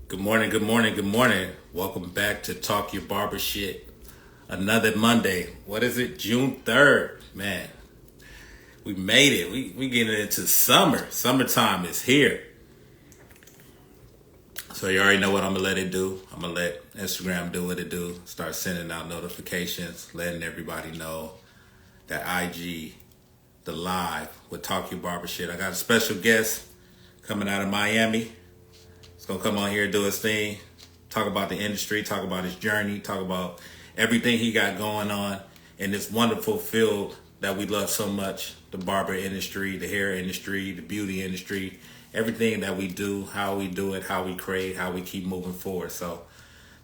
Good morning, good morning, good morning. Welcome back to Talk Your Barber Shit. Another Monday. What is it? June 3rd. Man, we made it. We getting into summer. Summertime is here. So you already know what I'm gonna let it do. I'm gonna let Instagram do what it do. Start sending out notifications, letting everybody know that IG, the live with Talk Your Barber Shit. I got a special guest coming out of Miami. He's gonna come on here and do his thing, talk about the industry, talk about his journey, talk about everything he got going on in this wonderful field that we love so much, the barber industry, the hair industry, the beauty industry, everything that we do, how we do it, how we create, how we keep moving forward. So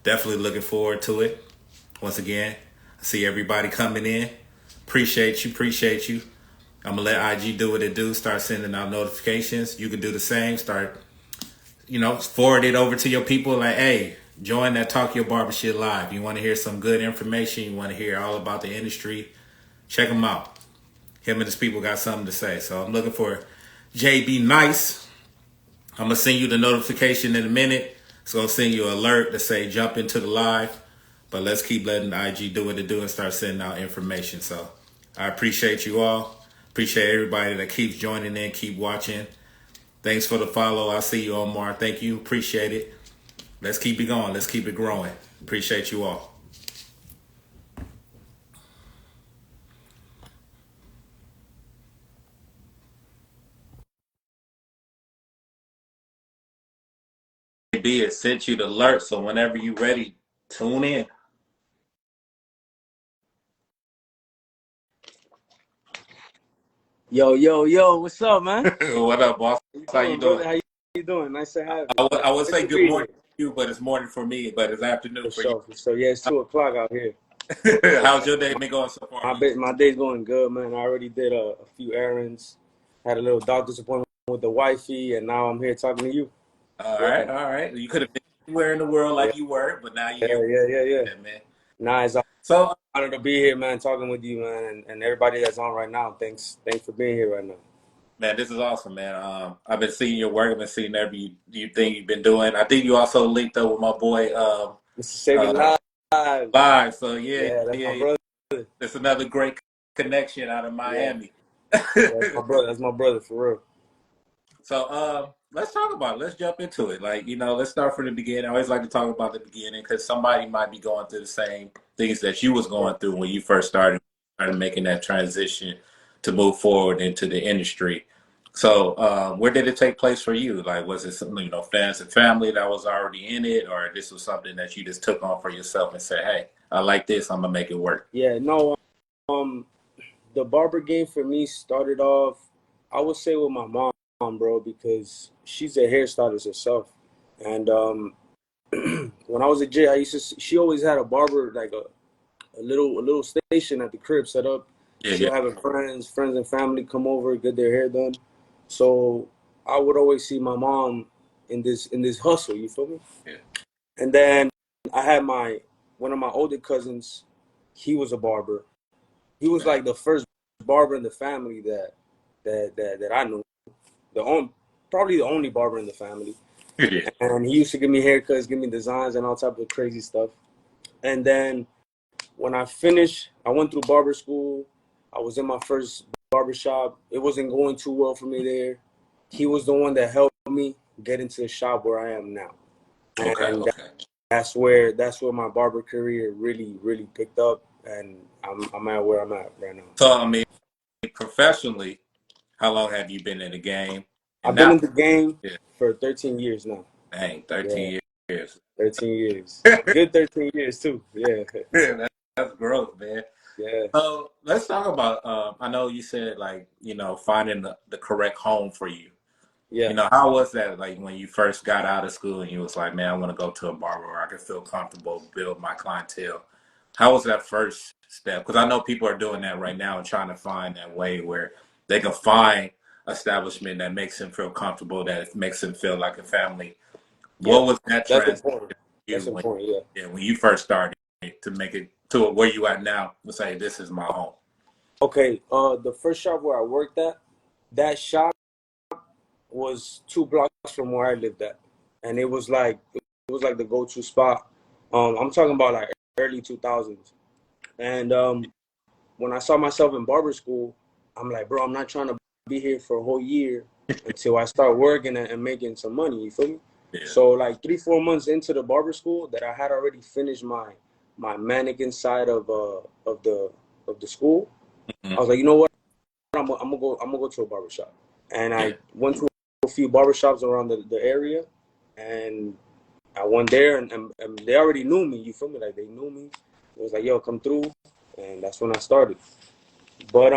definitely looking forward to it. Once again, I see everybody coming in. Appreciate you. I'm gonna let IG do what it do. Start sending out notifications. You can do the same. Start forward it over to your people like, hey, join that Talk Your Barber Shit live. You want to hear some good information, you want to hear all about the industry, check him out. Him and his people got something to say. So I'm looking for JB Nice. I'm going to send you the notification in a minute. It's going to send you an alert to say jump into the live. But let's keep letting IG do what it do and start sending out information. So I appreciate you all. Appreciate everybody that keeps joining in, keep watching. Thanks for the follow. I see you, Omar. Thank you. Appreciate it. Let's keep it going. Let's keep it growing. Appreciate you all. B has sent you the alert, so whenever you ready, tune in. Yo, what's up, man? What up, boss? How you How you doing, doing? brother? How you doing? Nice to have I you. would, I would Good say to good be morning here. for you, but it's morning for me, but it's afternoon For for you. sure, for sure. Yeah, it's 2 o'clock out here. How's your day been going so far? My day's going good, man. I already did a few errands, had a little doctor's appointment with the wifey, and now I'm here talking to you. All right, all right. You could have been anywhere in the world Yeah, like you were, but now you're yeah, here with yeah, yeah, yeah. that, man. Nice. So, Honored to be here, man. Talking with you, man, and everybody that's on right now. Thanks for being here right now. man, this is awesome, man. I've been seeing your work. I've been seeing every you thing you've been doing. I think you also linked up with my boy Mr. Saving uh, Lives. Live. So yeah, Yeah, that's my yeah, brother. it's another great connection out of Yeah, Miami. yeah, that's my brother. That's my brother for real. So let's talk about it. Let's jump into it. Like, let's start from the beginning. I always like to talk about the beginning because somebody might be going through the same things that you was Yeah. going through when you first started making that transition to move forward into the industry. So where did it take place for you? Like, was it something, friends and family that was already in it, or this was something that you just took on for yourself and said, hey, I like this, I'm gonna make it work? Yeah, no, um, the barber game for me started off, I would say with my mom, bro, because she's a hairstylist herself. And when I was a kid, she always had a barber, like a little station at the crib set up. Yeah, She'll yeah. have her friends and family come over, get their hair done. So I would always see my mom in this hustle, you feel me? Yeah. And then I had one of my older cousins, he was a barber. He was Okay. like the first barber in the family that I knew. The only, probably the only barber in the family. Yeah. And he used to give me haircuts, give me designs, and all type of crazy stuff. And then when I finished, I went through barber school. I was in my first barber shop. It wasn't going too well for me there. He was the one that helped me get into the shop where I am now. Okay. And Okay. that's where my barber career really picked up, and I'm at where I'm at right now. So I mean, professionally, how long have you been in the game? And I've been now, in the game yeah, for 13 years now. dang, Yeah, 13 years. 13 years. Good 13 years too. Yeah, That's growth, man. yeah, So let's talk about. I know you said like finding the correct home for you. yeah. How was that like when you first got out of school and you was like, man, I want to go to a barber where I can feel comfortable, build my clientele. How was that first step? Because I know people are doing that right now and trying to find that way where they can find establishment that makes them feel comfortable, that makes them feel like a family. What Yep. was that That's transition important. for That's you when, important. Yeah. yeah, when you first started to make it to where you at now? Let's say this is my home. Okay. The first shop where I worked at, that shop was 2 blocks from where I lived at, and it was like was like the go-to spot. I'm talking about like early 2000s. And when I saw myself in barber school, I'm like, bro, I'm not trying to be here for a whole year until I start working and making some money. You feel me? Yeah. So like 3-4 months into the barber school, that I had already finished my mannequin side of the school. Mm-hmm. I was like, you know what? I'm gonna go to a barber shop, and Yeah. I went to a few barber shops around the area, and I went there, and they already knew me. You feel me? Like they knew me. It was like, yo, come through, and that's when I started. But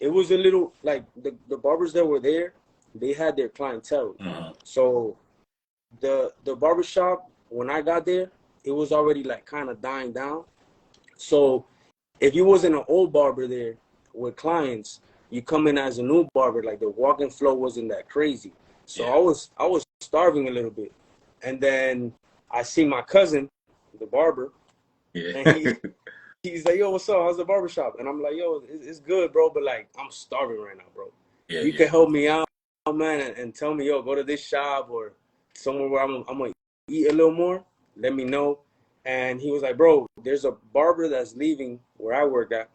it was a little like the barbers that were there, they had their clientele. Mm-hmm. So the barber shop when I got there, it was already like kind of dying down. So if you wasn't an old barber there with clients, you come in as a new barber, like the walking flow wasn't that crazy. So Yeah. I was starving a little bit. And then I see my cousin, the barber, Yeah. and he's like, yo, what's up? How's the barbershop? And I'm like, yo, it's good, bro, but like I'm starving right now, bro. Yeah. If you Yeah. can help me out, man, and tell me, yo, go to this shop or somewhere where I'm gonna eat a little more, let me know. And he was like, bro, there's a barber that's leaving where I work at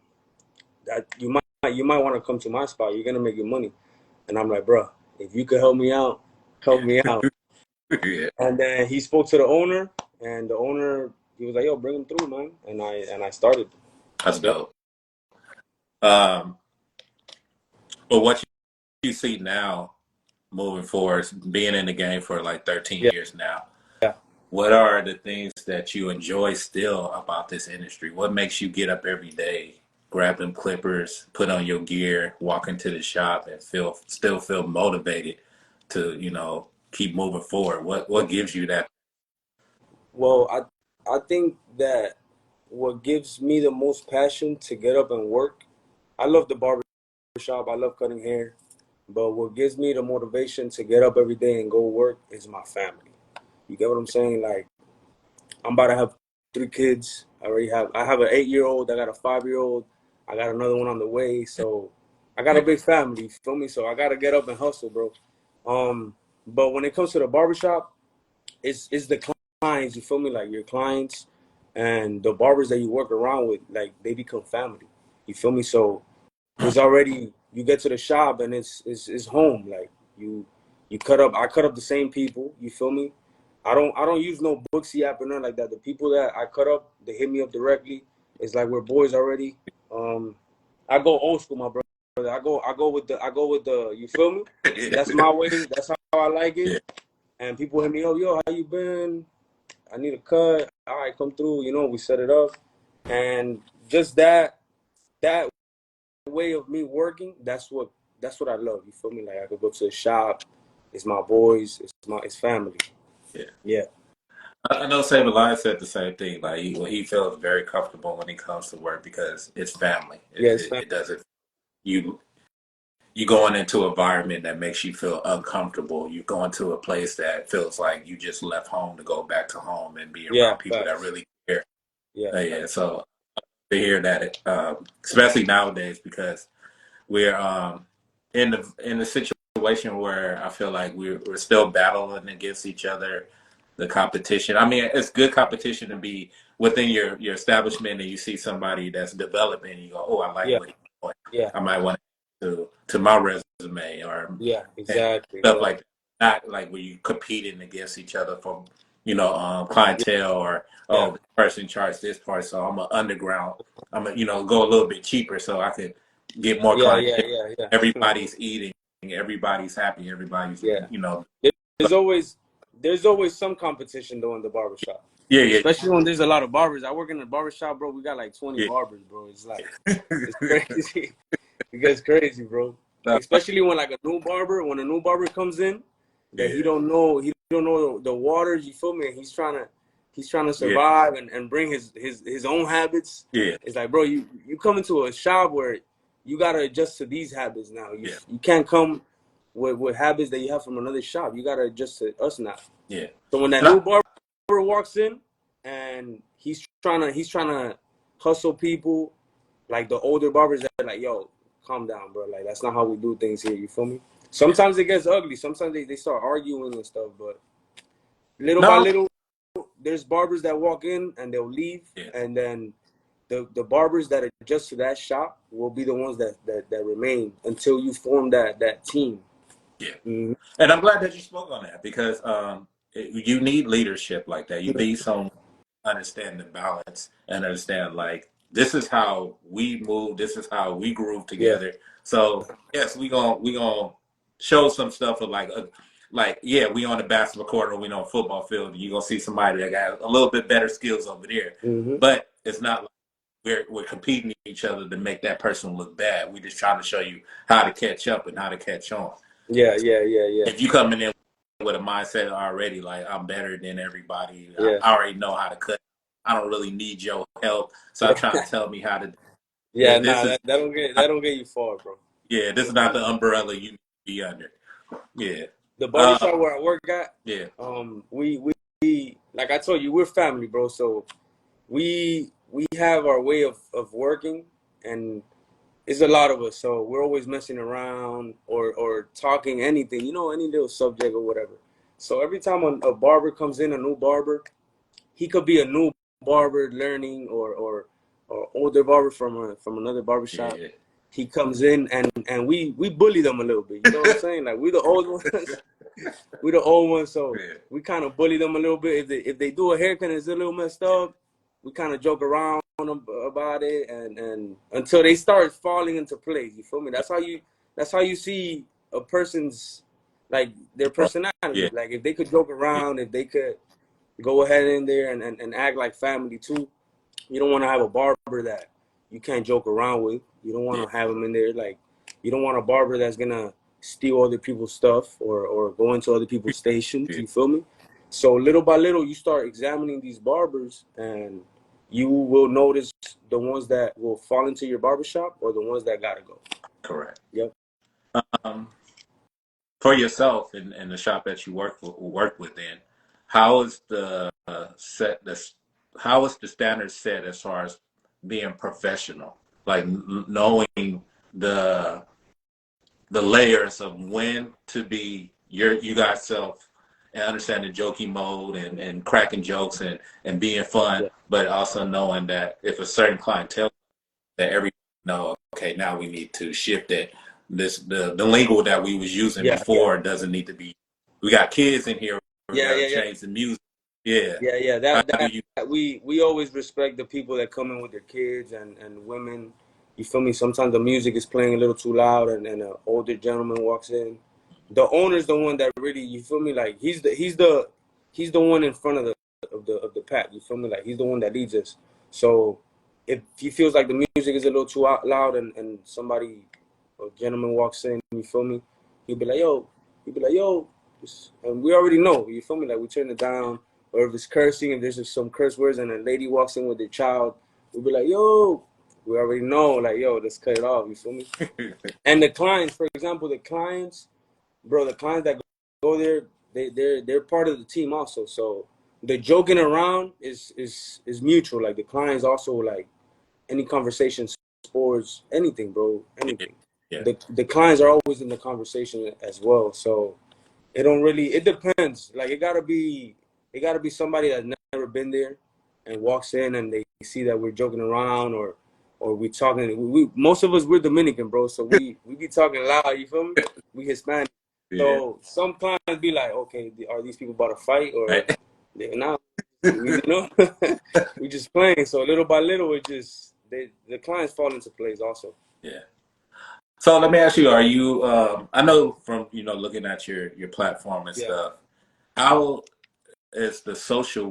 that you might want to come to my spot. You're gonna make your money. And I'm like, bro, if you could help me out, help Yeah. me out. Yeah. And then he spoke to the owner, and the owner he was like, yo, bring him through, man. And I started. That's Yep. dope. Um, but what you see now moving forward, being in the game for like 13 Yeah. years now, Yeah. what are the things that you enjoy still about this industry? What makes you get up every day, grab them clippers, put on your gear, walk into the shop, and still feel motivated to keep moving forward? What gives you that? Well, I think that what gives me the most passion to get up and work, I love the barber shop. I love cutting hair. But what gives me the motivation to get up every day and go work is my family. You get what I'm saying? Like I'm about to have 3 kids. I have an 8-year-old, I got a 5-year-old, I got another one on the way. So I got a Yeah, big family, you feel me? So I gotta get up and hustle, bro. But when it comes to the barbershop, it's the clients, you feel me? Like your clients and the barbers that you work around with, like they become family. You feel me? So it's already you get to the shop and it's home. Like you cut up. I cut up the same people. You feel me? I don't use no Booksy app or nothing like that. The people that I cut up, they hit me up directly. It's like we're boys already. Um, I go old school, my brother. I go with the. You feel me? That's my way. That's how I like it. yeah, And people hit me up, yo, how you been? I need a cut. All right, come through. We set it up, and just that way of me working, that's what I love. You feel me? Like I could go to the shop. It's my boys. It's family. yeah. Yeah. I know Saber Lion said the same thing. Like he feels very comfortable when he comes to work because it's family. Yeah. It, It's it, family. it doesn't you you going into an environment that makes you feel uncomfortable. You go into a place that feels like you just left home to go back to home and be Yeah. around people that Facts. really care. Yeah. Yeah, Facts. so to hear that, especially nowadays, because we're in the situation where I feel like we're still battling against each other. The competition. I mean, it's good competition to be within your establishment, and you see somebody that's developing, and you go, "Oh, I like Yeah. what he's doing. Yeah. I might want to my resume or Yeah. and Exactly. stuff Yeah. like that." Not like where you competing against each other for Yeah. clientele or Yeah. oh, this person charged this part, so I'm an underground. I'm a, go a little bit cheaper so I could get more Yeah. Yeah. clientele. Yeah. Yeah. Everybody's eating, everybody's happy, everybody's Yeah. you know, There's always there's always some competition though in the barbershop. yeah, yeah, Especially when there's a lot of barbers. I work in the barbershop, bro. We got like 20 yeah. barbers, bro. It's like it's crazy. It gets crazy, bro. Especially when a new barber comes in, that Yeah, he don't know the waters. You feel me? And he's trying to yeah, survive and bring his own habits. yeah, It's like, bro, you come into a shop where you gotta adjust to these habits now. You yeah, you can't come with habits that you have from another shop. You gotta adjust to us now. yeah. So when that And new barber walks in and he's trying to hustle people, like the older barbers that are like, yo, calm down, bro. Like that's not how we do things here. You feel me? yeah. Sometimes it gets ugly. Sometimes they start arguing and stuff, but little by No, little. there's barbers that walk in and they'll leave, Yeah. and then the barbers that adjust to that shop will be the ones that remain until you form that team. Yeah. Mm-hmm. And I'm glad that you spoke on that because you need leadership like that. You need someone to understand the balance and understand like this is how we move, this is how we groove Yeah. together. So yes, we gonna show some stuff of like yeah, we on the basketball court or we on a football field. You gonna see somebody that got a little bit better skills over there, Mm-hmm. but it's not like we're competing each other to make that person look bad. We're just trying to show you how to catch up and how to catch on. Yeah. Yeah. Yeah. Yeah. If you coming in with a mindset already like I'm better than everybody, Yeah. I already know how to cut. I don't really need your help. Stop trying Yeah. to tell me how to. Yeah. This Nah, is that don't get you far, bro. yeah. This is not the umbrella you need to be under. Yeah. The Uh, barbershop where I work at, yeah. we like I told you, we're family, bro. So we have our way of working, and it's a lot of us. So we're always messing around or talking anything, any little subject or whatever. So every time a barber comes in, a new barber, he could be a new barber learning or older barber from another barber shop. Yeah. He comes in and we bully them a little bit. You know what I'm saying? Like we're the old ones. We're the old ones, so Yeah. we kind of bully them a little bit. If they do a haircut and it's a little messed up, we kind of joke around about it, and until they start falling into place. You feel me? That's how you see a person's like their Yeah. personality. Like if they could joke Yeah. around, if they could go ahead in there and act like family too. You don't want to have a barber that you can't joke around with. You don't want Yeah. to have him in there like you don't want a barber that's gonna steal other people's stuff or go into other people's stations. Yeah. You feel me? So little by little, you start examining these barbers, and you will notice the ones that will fall into your barbershop or the ones that gotta go. Correct. Yep. Um, for yourself in the shop that you work within, how is the set this? How is the standard set as far as being professional? Like knowing the the layers of when to be you guys self and understanding joking mode and cracking jokes and being fun, Yeah. but also knowing that if a certain clientele that every know, okay, now we need to shift it. The lingo that we was using Yeah. Yeah. before doesn't need to be. We got kids in here. We Yeah. got to Yeah. Yeah. change the music. Yeah. Yeah, yeah, How that do that you? we always respect the people that come in with their kids and women. You feel me? Sometimes the music is playing a little too loud, and an older gentleman walks in. The owner's the one that really, you feel me? Like he's the one in front of the pack. You feel me? Like he's the one that leads us. So if he feels like the music is a little too loud, and somebody, a gentleman walks in, you feel me? He'll be like, yo, and we already know. You feel me? Like we turn it down, or if it's cursing, if there's just some curse words and a lady walks in with their child, we'll be like, yo, we already know, like, yo, let's cut it off. You feel me? And the clients, for example, bro, the clients that go there, they're part of the team also. So the joking around is mutual. Like the clients also like any conversation, sports, anything, bro, anything. Yeah. The clients are always in the conversation as well. So it depends. Like it gotta be somebody that's never been there and walks in and they see that we're joking around or we talking. We most of us we're Dominican, bro, so we be talking loud. You feel me? We Hispanic, Yeah. so some clients be like, okay, are these people about to fight or Right. they're not? We just playing. So little by little, the clients fall into place also. Yeah. So let me ask you: are you? I know from looking at your platform and Yeah, stuff. How is the social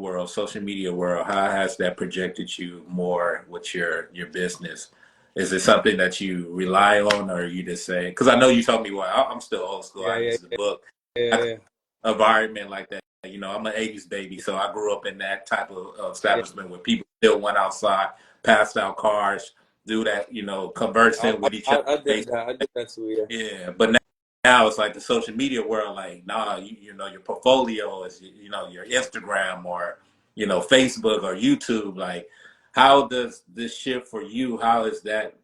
media world? How has that projected you more with your business? Is it something that you rely on, or you just say? Because I know you told me, well, I'm still old school. yeah, I yeah, use the book. yeah, I yeah, environment like that. I'm an '80s baby, so I grew up in that type of yeah. establishment where people still went outside, passed out cars, do that, I, conversing with each I, other. I did that. I did that too. Yeah, Yeah, but now it's like the social media world. Like, nah, your portfolio is, your Instagram or, Facebook or YouTube. Like, how does this shift for you? How is that,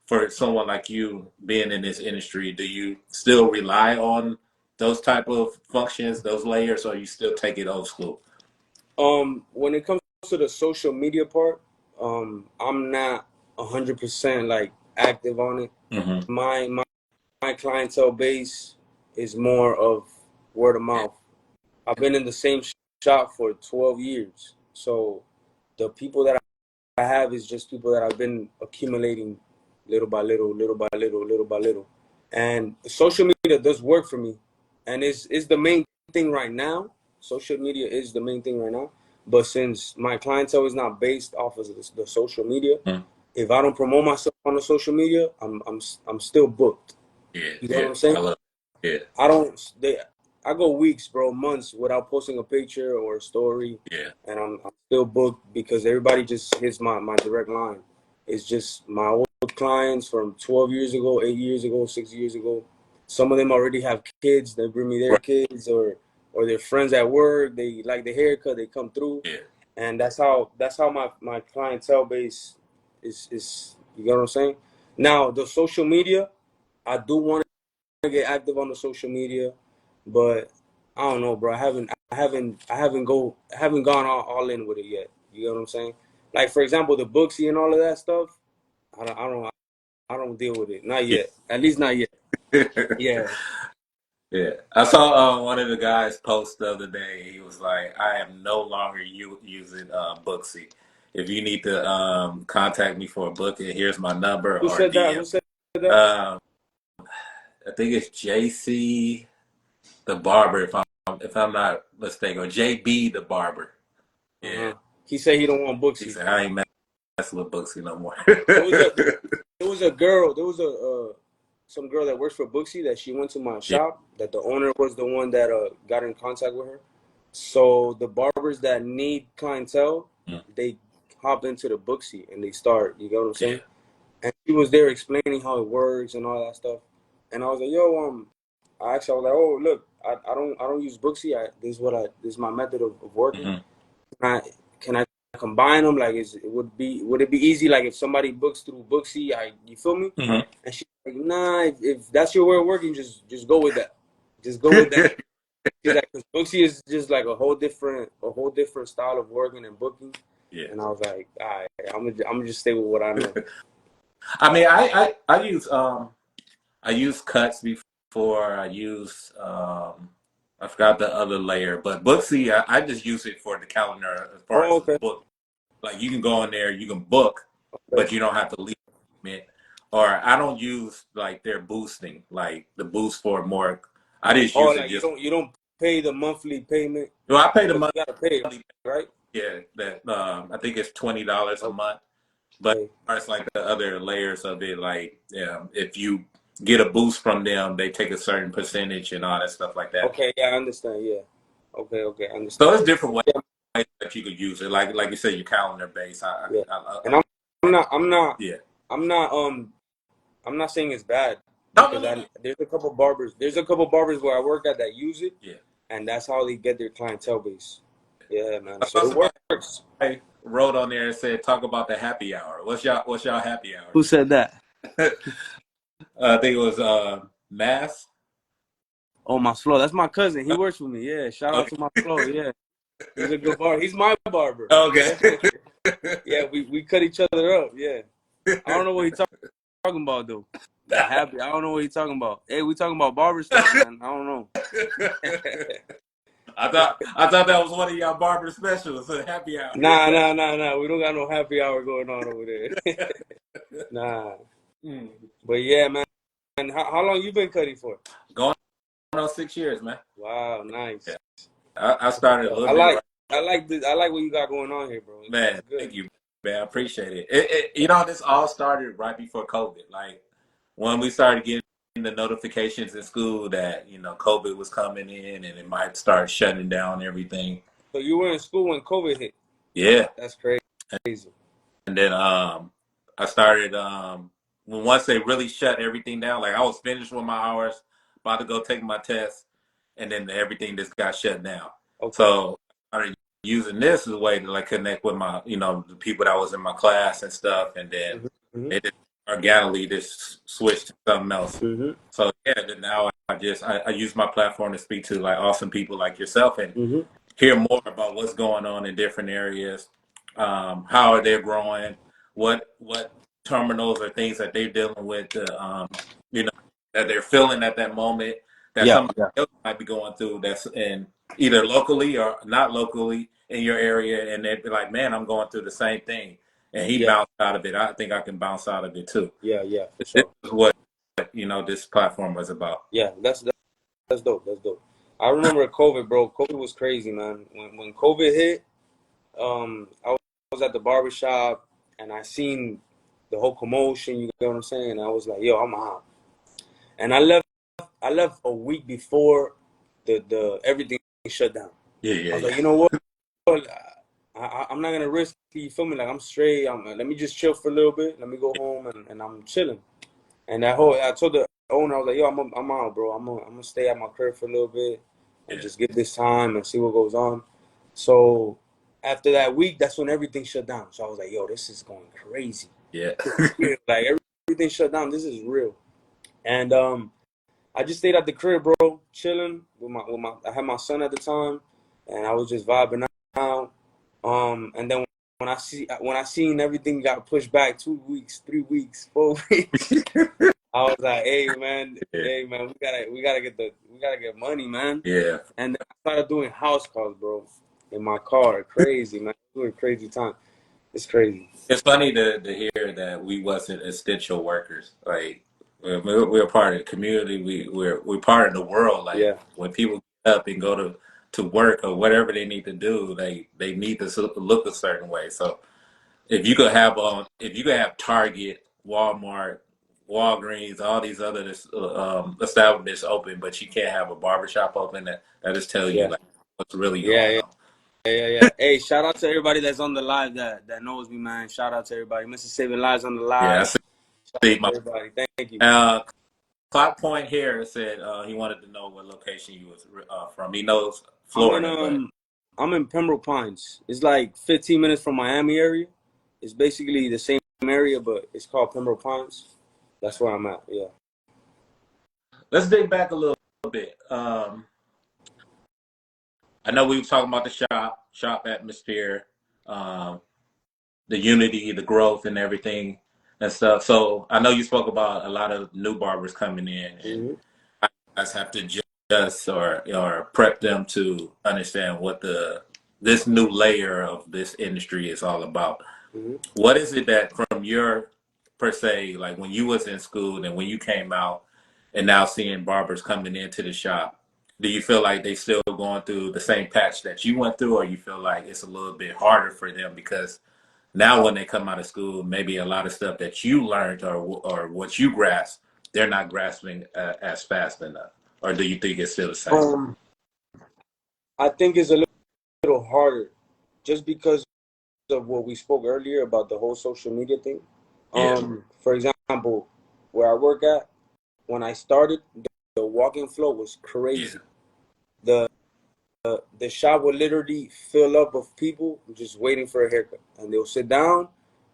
for someone like you being in this industry? Do you still rely on those type of functions, those layers, or you still take it old school? When it comes to the social media part, I'm not 100% like active on it. Mm-hmm. My clientele base is more of word of Yeah. mouth. I've been in the same shop for 12 years. So the people that I have is just people that I've been accumulating little by little, little by little, little by little. And social media does work for me. And is the main thing right now. Social media is the main thing right now. But since my clientele is not based off of the social media, Mm-hmm. if I don't promote myself on the social media, I'm still booked. Yeah. You know what Yeah. I'm saying? I love it. I don't. I go weeks, bro, months without posting a picture or a story, Yeah. and I'm still booked because everybody just hits my direct line. It's just my old clients from 12 years ago, 8 years ago, 6 years ago. Some of them already have kids. They bring me their Right. kids, or their friends at work. They like the haircut. They come through, Yeah. and that's how my clientele base is. You know what I'm saying? Now the social media, I do want to get active on the social media, but I don't know, bro. I haven't gone all in with it yet. You know what I'm saying? Like for example, the Booksy and all of that stuff. I don't deal with it. Not Yeah. yet. At least not yet. Yeah. Yeah, I saw one of the guys post the other day. He was like, "I am no longer using Booksy. If you need to contact me for a booking, here's my number Who or said that? DM." Who said that? Um, I think it's JC the Barber, if I'm not mistaken, or JB the Barber. Uh Yeah, huh. He said he don't want he Booksy. said I ain't messing with Booksy no more. There was a there was a girl. There was a some girl that works for Booksy that she went to my Yeah. shop. That the owner was the one that got in contact with her. So the barbers that need clientele, Mm. they hop into the Booksy and they start. You get what I'm Yeah. saying? And she was there explaining how it works and all that stuff. And I was like, yo, I was like, oh, look, I don't use Booksy. This is my method of working. Hmm. Can I combine them? Like, would it be easy? Like, if somebody books through Booksy, you feel me? Hmm. And she's like, nah, if that's your way of working, just go with that. Just go with that. She's like, because Booksy is just like a whole different style of working and booking. Yeah. And I was like, all right, I'm gonna just stay with what I know. I mean, I use cuts before. I use I forgot the other layer, but Booksy, I just use it for the calendar as far Oh, as the okay, book. Like you can go in there, you can book, okay. but you don't have to leave it. Or I don't use like their boosting, like the boost for more. I just Oh, use it like you just. don't pay the monthly payment Well, I pay the because monthly. you gotta pay, right? Yeah, that I think it's $20 a month. But Okay, as far as like the other layers of it, like if you get a boost from them, they take a certain percentage and all that stuff like that. okay, yeah, I understand. Yeah, okay, I So understand. it's different ways Yeah, that you could use it. Like you said, your calendar base. yeah. And I'm not, I'm not, Yeah. I'm not, I'm not saying it's bad No, no, because no, no. there's a couple barbers where I work at that use it, Yeah. and that's how they get their clientele base. Yeah, man. I So saw it somebody works. wrote on there and said, "Talk about the happy hour." What's y'all happy hour? Who said that? I think it was Mass. Oh, my flow. That's my cousin. He works with me. Yeah. Shout out Okay. to my flow. Yeah. He's a good barber. He's my barber. Okay. Yeah. Yeah. We cut each other up. Yeah. I don't know what he's talking about though. The happy. I don't know what he's talking about. Hey, we talking about barber stuff, man. I don't know. I thought that was one of y'all barber specials, a happy hour. Nah. We don't got no happy hour going on over there. Nah. Mm. But yeah, man. And how long you been cutting for? Going on 6 years, man. Wow, nice. Yeah. I That's what's started a up. little bit right. I like what you got going on here, bro. It's Man, good. thank you, man. I appreciate it. This all started right before COVID. Like when we started getting the notifications in school that COVID was coming in and it might start shutting down everything. So you were in school when COVID hit. Yeah, That's crazy. and then I started once they really shut everything down. Like I was finished with my hours, about to go take my test, and then everything just got shut down. Okay. So I started using this as a way to like connect with my the people that was in my class and stuff, and then hmm it just organically just switched to something else. hmm So yeah, then now I use my platform to speak to like awesome people like yourself, and hmm hear more about what's going on in different areas. How are they growing? What terminals or things that they're dealing with? You know, that they're feeling at that moment that Yeah, somebody yeah, else might be going through. That's in either locally or not locally in your area, and they'd be like, "Man, I'm going through the same thing," and he yeah, bounced out of it. I think I can bounce out of it too. yeah, yeah, for This sure. is what this platform was about. Yeah, that's dope. That's dope. I remember COVID, bro. COVID was crazy, man. When COVID hit, I was at the barber shop and I seen the whole commotion. You get what I'm saying? And I was like, yo, I'm out. And I left a week before the everything shut down. Yeah, I yeah, was like, yeah, you know what? I'm not gonna risk it. You feel me? Like I'm straight. Let me just chill for a little bit. Let me go home and I'm chilling. And I told the owner, I was like, yo, I'm out, bro. I'm gonna stay at my crib for a little bit and yeah, just get this time and see what goes on. So after that week, that's when everything shut down. So I was like, yo, this is going crazy. yeah. Like everything shut down. This is real. And I just stayed at the crib, bro, chilling with my. I had my son at the time, and I was just vibing out. And then when I seen everything got pushed back 2 weeks, 3 weeks, 4 weeks, I was like, Yeah, hey man, we gotta get money, man. yeah. And then I started doing house calls, bro, in my car. Crazy, man. Doing crazy time. It's crazy. It's funny to hear that we wasn't essential workers. Like we're part of the community. We're part of the world. Like Yeah, when people get up and go to work or whatever they need to do, they need to look a certain way. So if you could have Target, Walmart, Walgreens, all these other establishments open, but you can't have a barbershop open, that just tell you yeah, like what's really yeah, going yeah. on. Yeah. Hey, shout out to everybody that's on the live that knows me, man. Shout out to everybody. Mr. Saving Lives on the Yeah, I live. Shout see. out to everybody. Thank you. Clock Point here said he wanted to know what location you was from. He knows I'm in Florida, but I'm in Pembroke Pines. It's like 15 minutes from Miami area. It's basically the same area, but it's called Pembroke Pines. That's where I'm at. Yeah. let's dig back a little bit. I know we were talking about the shop atmosphere, um, the unity, the growth, and everything and stuff. So I know you spoke about a lot of new barbers coming in, and Mhm. you guys have to adjust or prep them to understand what this new layer of this industry is all about. Mhm. What is it that from your per se, like when you was in school and when you came out and now seeing barbers coming into the shop, do you feel like they still going through the same patch that you went through, or you feel like it's a little bit harder for them because now when they come out of school, maybe a lot of stuff that you learned or what you grasp, they're not grasping as fast enough, or do you think it's still the same? Um, I think it's a little harder, just because of what we spoke earlier about the whole social media thing. Yeah, For example, where I work at, when I started, the walk-in flow was yeah, crazy. The the shop would literally fill up of people just waiting for a haircut, and they'll sit down,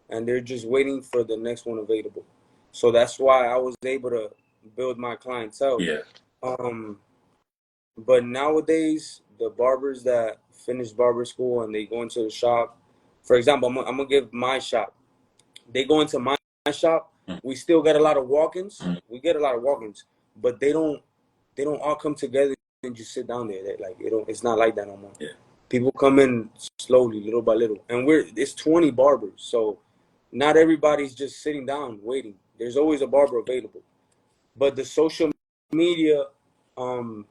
and they're just waiting for the next one available. So that's why I was able to build my clientele. yeah, Um, but nowadays, the barbers that finish barber school and they go into the shop, for example, I'm gonna give my shop. They go into my shop. We still get a lot of walk-ins. mm-hmm. We get a lot of walk-ins, but they don't all come together and just sit down there. Like it's not like that no more. Yeah, People come in slowly, little by little, and it's 20 barbers, so not everybody's just sitting down waiting. There's always a barber available. But the social media um,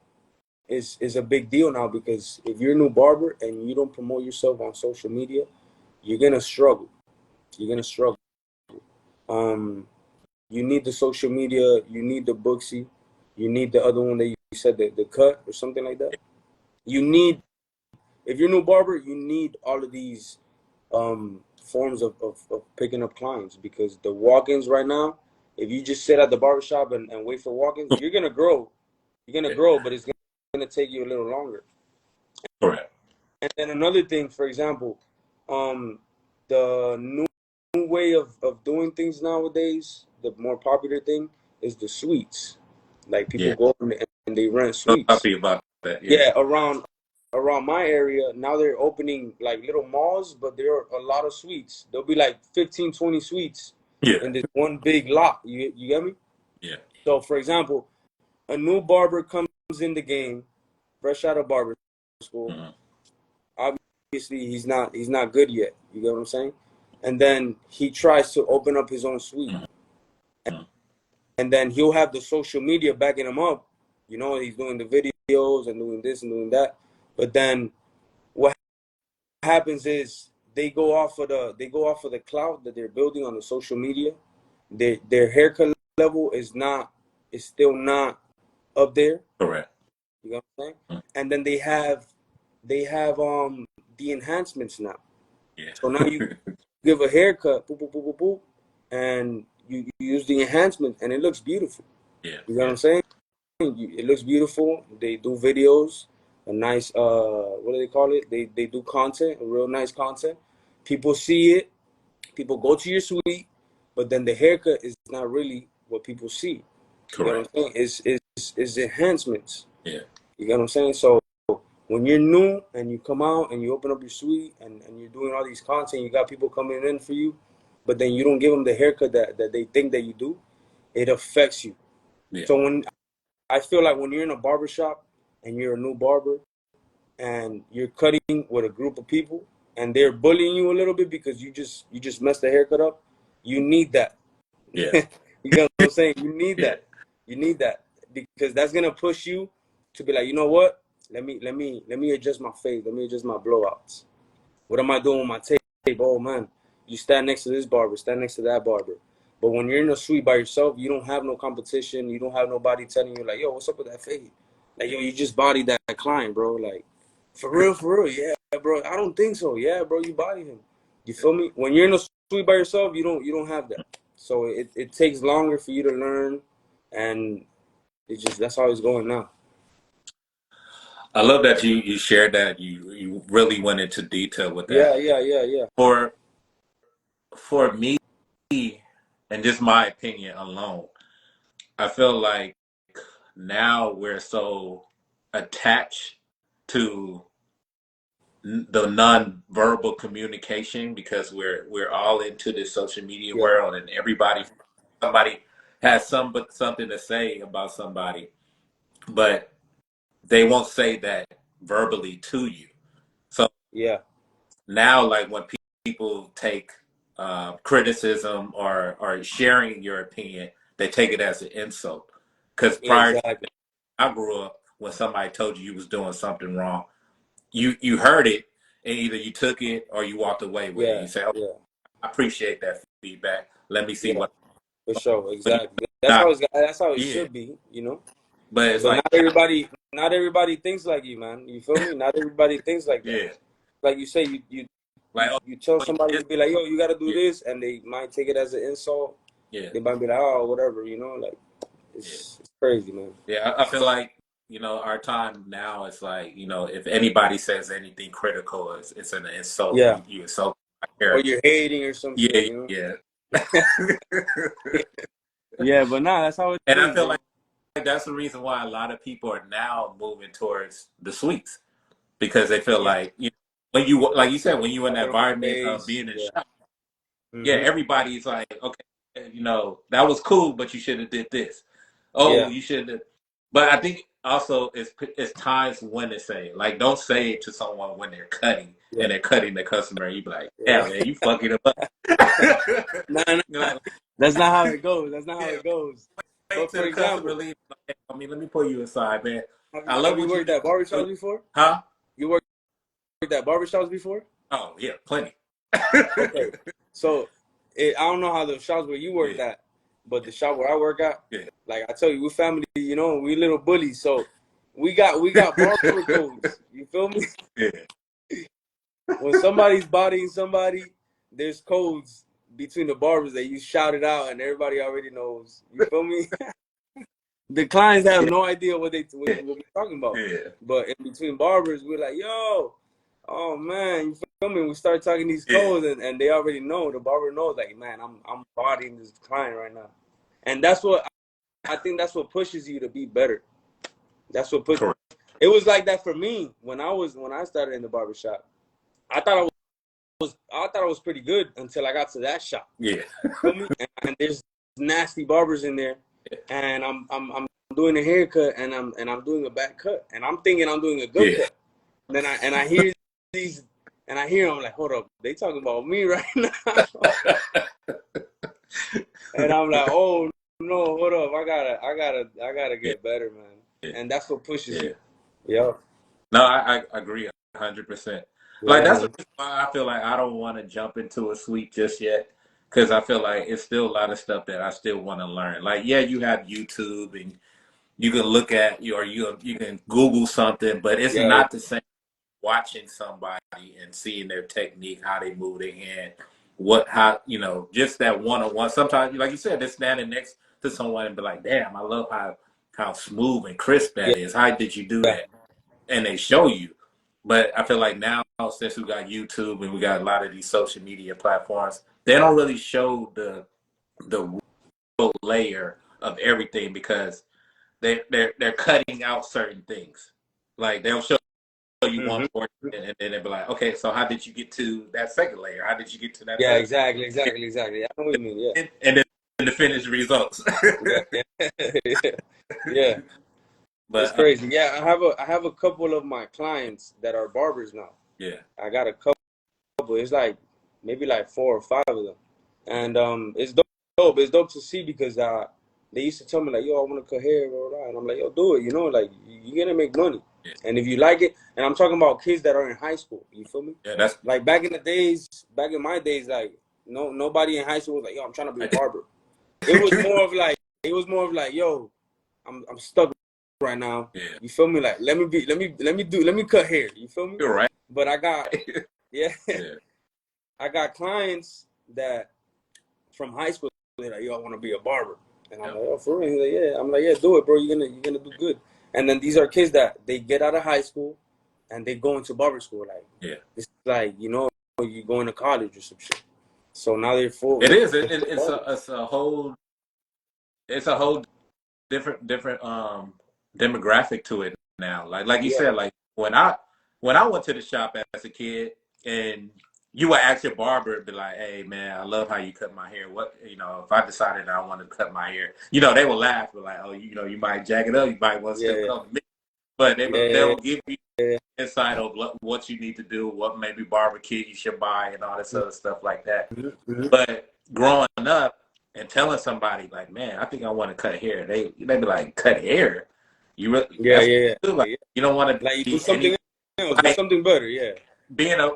is a big deal now, because if you're a new barber and you don't promote yourself on social media, you're gonna struggle. You're gonna struggle. Um, you need the social media. You need the Booksy. You need the other one that you said, the cut or something like that. You need, if you're a new barber, you need all of these forms of picking up clients, because the walk-ins right now, if you just sit at the barbershop and wait for walk-ins, you're gonna grow. You're gonna yeah, grow, but it's gonna take you a little longer. correct. And then another thing, for example, um, the new way of doing things nowadays, the more popular thing is the suites. Like people Yeah, go and they rent so suites. happy about that. Yeah, Yeah, around. around my area, now they're opening like little malls, but there are a lot of suites. There'll be like 15, 20 suites Yeah. in this one big lot. You get me? Yeah. So, for example, a new barber comes in the game, fresh out of barber school. Mm-hmm. Obviously, he's not good yet. You get what I'm saying? And then he tries to open up his own suite, Mm-hmm. and then he'll have the social media backing him up. You know, he's doing the videos and doing this and doing that. But then what happens is they go off of the cloud that they're building on the social media. Their haircut level is still not up there. Correct. You know what I'm saying? Mm. And then they have the enhancements now. Yeah. So now you give a haircut, boop, boop, boop, boop, boop, and you use the enhancement, and it looks beautiful. Yeah. You know what Yeah. I'm saying? It looks beautiful. They do videos, a nice what do they call it? They do content, a real nice content. People see it. People go to your suite, but then the haircut is not really what people see. You get what Correct. I'm saying? It's enhancements. Yeah. You get what I'm saying? So when you're new and you come out and you open up your suite and you're doing all these content, you got people coming in for you, but then you don't give them the haircut that they think that you do, it affects you. Yeah. So when I feel like when you're in a barber shop and you're a new barber and you're cutting with a group of people and they're bullying you a little bit because you just messed the haircut up, you need that. Yeah. You get what I'm saying? You need Yeah. that. You need that because that's gonna push you to be like, you know what? Let me adjust my fade. Let me adjust my blowouts. What am I doing with my tape? Oh man, you stand next to this barber, stand next to that barber. But when you're in a suite by yourself, you don't have no competition. You don't have nobody telling you like, yo, what's up with that fade? Like, yo, you just bodied that client, bro. Like, for real, yeah, bro. I don't think so. Yeah, bro, you bodied him. You feel me? When you're in a suite by yourself, you don't have that. So it takes longer for you to learn, and that's how it's going now. I love that you shared that. You really went into detail with Yeah, that. yeah, yeah, yeah, For me, and just my opinion alone, I feel like now we're so attached to the non-verbal communication because we're all into this social media yeah, world, and somebody has something to say about somebody, but they won't say that verbally to you. So yeah. now, like when people take criticism or sharing your opinion, they take it as an insult. Because prior to Exactly. that, I grew up when somebody told you was doing something wrong, you heard it, and either you took it or you walked away with it. Yeah, You say, "Oh, yeah, I appreciate that feedback. Let me see yeah. what." For sure, But exactly. That's how not, it yeah, should be, you know. but it's But like, not everybody thinks like you, man. You feel me? Not everybody thinks like that. yeah, Like you say, you like, you, oh, you tell somebody this, to be like, yo, you got to do yeah, this, and they might take it as an insult. yeah, They might be like, oh, whatever, you know. Like yeah. it's crazy, man. Yeah, I feel like our time now is like if anybody says anything critical, it's an insult. Yeah. You insult my Or character. you're hating or some shit, Yeah, you know. yeah. Yeah, but nah, that's how it And I is, feel bro. like that's the reason why a lot of people are now moving towards the suites because they feel Yeah, like when you like you said when you in got that it on your environment of face. being in Yeah. shop, yeah, Mhm. everybody's like, okay, that was cool, but you should have did this. Oh, Yeah. you should have. But I think also it's times when to say it. Like, don't say it to someone when they're cutting Yeah. and they're cutting the customer. You be like, yeah, Yeah. man, you fucking them up. Nah, You're nah. like, That's not how it goes. That's not how yeah, it goes. wait But till for the customer example, leaves. Like, I mean, let me pull you aside, man. have I you love have you what you worked do. at barbershops before? Huh? You worked at barbershops before? Oh, yeah, plenty. Okay. So I don't know how the shops where you worked Yeah, at, but the shop where I work at, yeah, like I tell you, we family, you know, we little bullies. So we got barber codes. You feel me? yeah, When somebody's bodying somebody, there's codes between the barbers that you shout it out and everybody already knows. You feel me? The clients have yeah, no idea what yeah, we're talking about. yeah, But in between barbers, we're like, yo, oh man, you feel me? We start talking these yeah. codes and they already know. The barber knows, like, man, I'm bodying this client right now. And that's what I think that's what pushes you to be better. That's what puts Correct. it was like that for me when I started in the barbershop. I thought I thought I was pretty good until I got to that shop. Yeah. Feel me? And there's nasty barbers in there, and I'm doing a haircut, and I'm doing a bad cut, and I'm thinking I'm doing a good Yeah. cut. And I hear these, and I hear them like, hold up, they talking about me right now, and I'm like, oh no, hold up, I gotta Yeah. get better, man, and that's what pushes Yeah. you. Yeah, No, I agree 100%. Like yeah, that's the man. reason why I feel like I don't want to jump into a suite just yet, because I feel like it's still a lot of stuff that I still want to learn. Like, yeah, you have YouTube and you can look at you can Google something, but it's Yeah, not the same watching somebody and seeing their technique, how they move their hand, how just that one on one. Sometimes, like you said, they're standing next to someone and be like, "Damn, I love how smooth and crisp yeah, that is. How did you do yeah. that?" And they show you. But I feel like now, since we got YouTube and we got a lot of these social media platforms, they don't really show the real layer of everything because they're cutting out certain things. Like they'll show you one Mm-hmm. portion and then they'll be like, okay, so how did you get to that second layer? How did you get to that Yeah, third? exactly, exactly, exactly. I know what you mean. Yeah, And then the finished results. yeah, yeah, yeah. Yeah. It's But crazy. Yeah, I have a couple of my clients that are barbers now. yeah, I got a couple. It's like maybe like four or five of them, yeah, and it's dope. It's dope to see because they used to tell me like, yo, I want to cut hair, blah, blah, blah. And I'm like, yo, do it. You know, like you're gonna make money, yeah, and if you like it, and I'm talking about kids that are in high school. You feel me? yeah. That's Like back in the days, back in my days, like nobody in high school was like, yo, I'm trying to be a barber. It was more of like, yo, I'm stuck right now. yeah. You feel me? Like let me cut hair. You feel me? You're right. But I got yeah, Yeah, I got clients that from high school they're like, yo, I want to be a barber. And I'm yeah, like, oh, for real? He's like, yeah. I'm like, yeah, do it, bro. You're gonna do good. And then these are kids that they get out of high school and they go into barber school. Like yeah. it's like, you going to college or some shit. So now they're full It is. barber. It's a whole different demographic to it now. Like you Yeah, said, like when I went to the shop as a kid and you would ask your barber, be like, "Hey man, I love how you cut my hair. What if I decided I wanted to cut my hair, they would laugh, but like, oh, you might jack it up, you might want to still yeah, cut me, but yeah, they'll give you yeah. insight of what you need to do, what maybe barber kit you should buy, and all this other stuff like that. Mm-hmm. But growing up and telling somebody like, man, I think I want to cut hair, they be like, cut hair? You really? Yeah, That's what yeah, you do. Like yeah. you don't want to Like you do be something any else, do like something better. Yeah.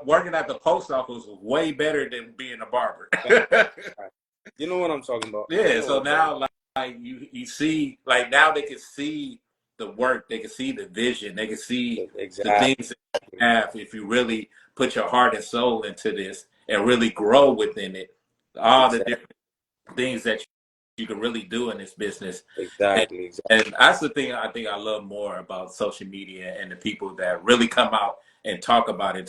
working at the post office was way better than being a barber. Right. You know what I'm talking about. I Yeah. know what So I'm talking now about. like you see like now they can see the work, they can see the vision, they can see the Exactly. things that you have if you really put your heart and soul into this and really grow within it. All the Exactly. different things that you can really do in this business. And, Exactly. Exactly. and that's the thing I think I love more about social media and the people that really come out and talk about it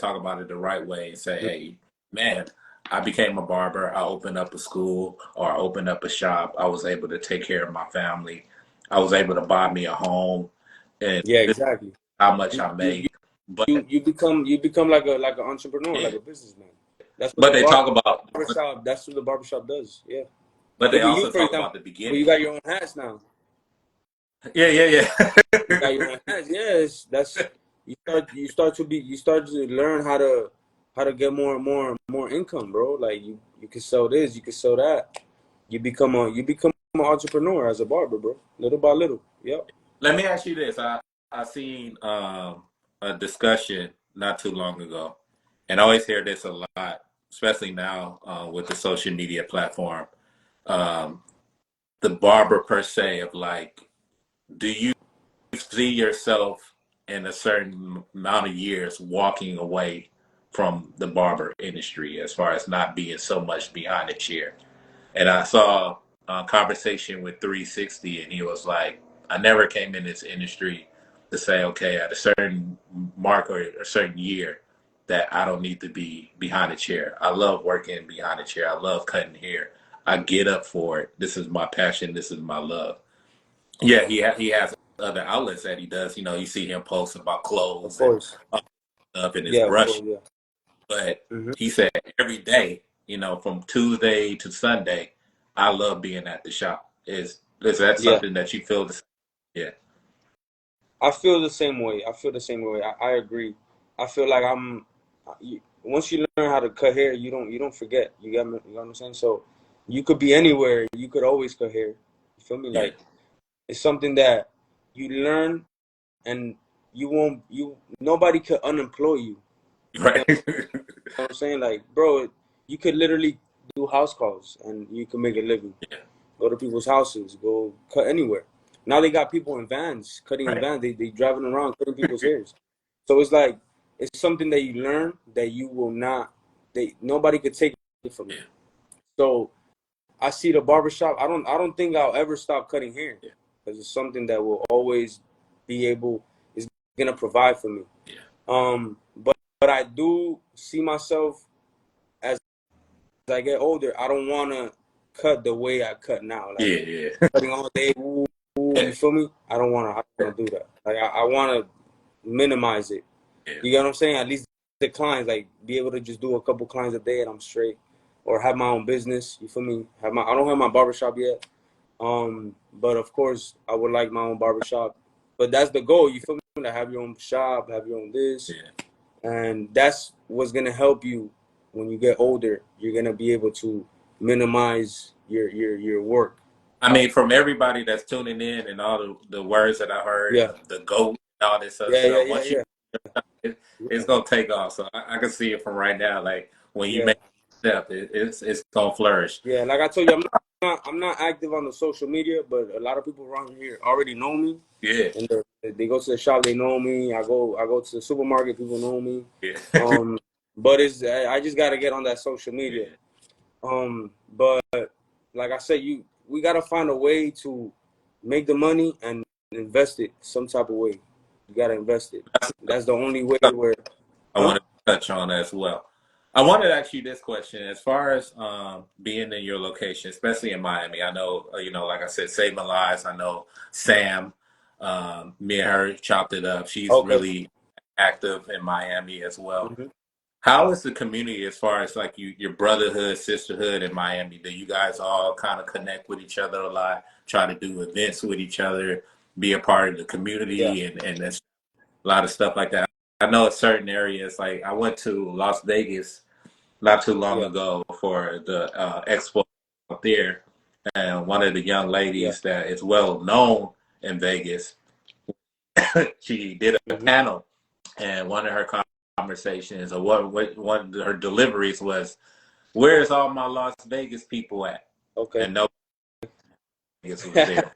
the right way and say, hey, man, I became a barber. I opened up a school or I opened up a shop. I was able to take care of my family. I was able to buy me a home. And Yeah. this is Exactly. how much You I you make. But you become like an entrepreneur, like yeah, a businessman. That's what but the they talk about, barbershop. That's what the barbershop does. Yeah. but they Look at you, also for talk example. about the Well, you beginning. got your own hats now. Yeah, yeah, You got yeah. your own hats. Yes, that's you start to learn how to get more income, bro. Like you can sell this, you can sell that. You become an entrepreneur as a barber, bro. Little by little. Yep. Let me ask you this. I seen a discussion not too long ago, and I always hear this a lot, especially now with the social media platform. Um, the barber per se of like, do you see yourself in a certain amount of years walking away from the barber industry as far as not being so much behind the chair? And I saw a conversation with 360, and he was like, I never came in this industry to say, okay, at a certain mark or a certain year, that I don't need to be behind a chair. I love working behind a chair. I love cutting hair. I get up for it. This is my passion. This is my love. Yeah, he has other outlets that he does. You know, you see him post about Of clothes and course. stuff in his Yeah, of brush. course. Yeah. But Hmm. he said every day, you know, from Tuesday to Sunday, I love being at the shop. Is that Yeah. something that you feel the same? Yeah, I feel the same way. I feel the same way. I agree. I feel like once you learn how to cut hair, you don't forget. You got me, you know what I'm saying? So you could be anywhere. You could always cut hair. You feel me? yeah, Like it's something that you learn, and you won't. You nobody could unemploy you. You right. get what I'm saying? Like, bro, you could literally do house calls and you can make a living. Yeah, Go to people's houses, go cut anywhere. Now they got people in vans, cutting in right. vans. They driving around cutting people's hairs. So it's like it's something that you learn that you will not. They nobody could take it from you. Yeah, So I see the barbershop. I don't think I'll ever stop cutting hair yeah, because it's something that will always be able is gonna provide for me. yeah, But I do see myself as I get older. I don't want to cut the way I cut now. Like yeah, yeah, cutting all day. Ooh, ooh, yeah, you feel me? I don't want to. I don't want to do that. Like I want to minimize it. yeah. You get what I'm saying? At least the clients, like be able to just do a couple clients a day and I'm straight, or have my own business. You feel me? I don't have my barbershop yet. But of course I would like my own barbershop. But that's the goal. You feel me? To have your own shop, have your own this, Yeah. and that's what's gonna help you when you get older. You're gonna be able to minimize your work. I mean, from everybody that's tuning in and all the words that I heard, Yeah, the goat and all this other yeah, yeah, stuff, yeah, once you, yeah, it's yeah, gonna take off. So I can see it from right now. Like when you yeah. make a step, it's gonna flourish. Yeah, like I told you, I'm not active on the social media, but a lot of people around here already know me, Yeah, and they go to the shop, they know me. I go to the supermarket, people know me. yeah, Um, but I just gotta get on that social media. yeah. But like I said, we gotta find a way to make the money and invest it some type of way. You gotta invest it. That's the only way where, I huh? wanted to touch on as well. I wanted to ask you this question: as far as being in your location, especially in Miami, I know you know, like I said, saving lives. I know Sam, me and her chopped it up. She's Okay. really active in Miami as well. Hmm. How is the community as far as like your brotherhood, sisterhood in Miami? Do you guys all kind of connect with each other a lot? Try to do events with each other, be a part of the Yeah. community, and there's a lot of stuff like that. I know in certain areas, like I went to Las Vegas not too long Yeah. ago for the expo up there, and one of the young Yeah. ladies that is well known in Vegas, she did a Hmm. panel, and one of her conversations or what one of her deliveries was, "Where's all my Las Vegas people at?" Okay. And no Vegas was there.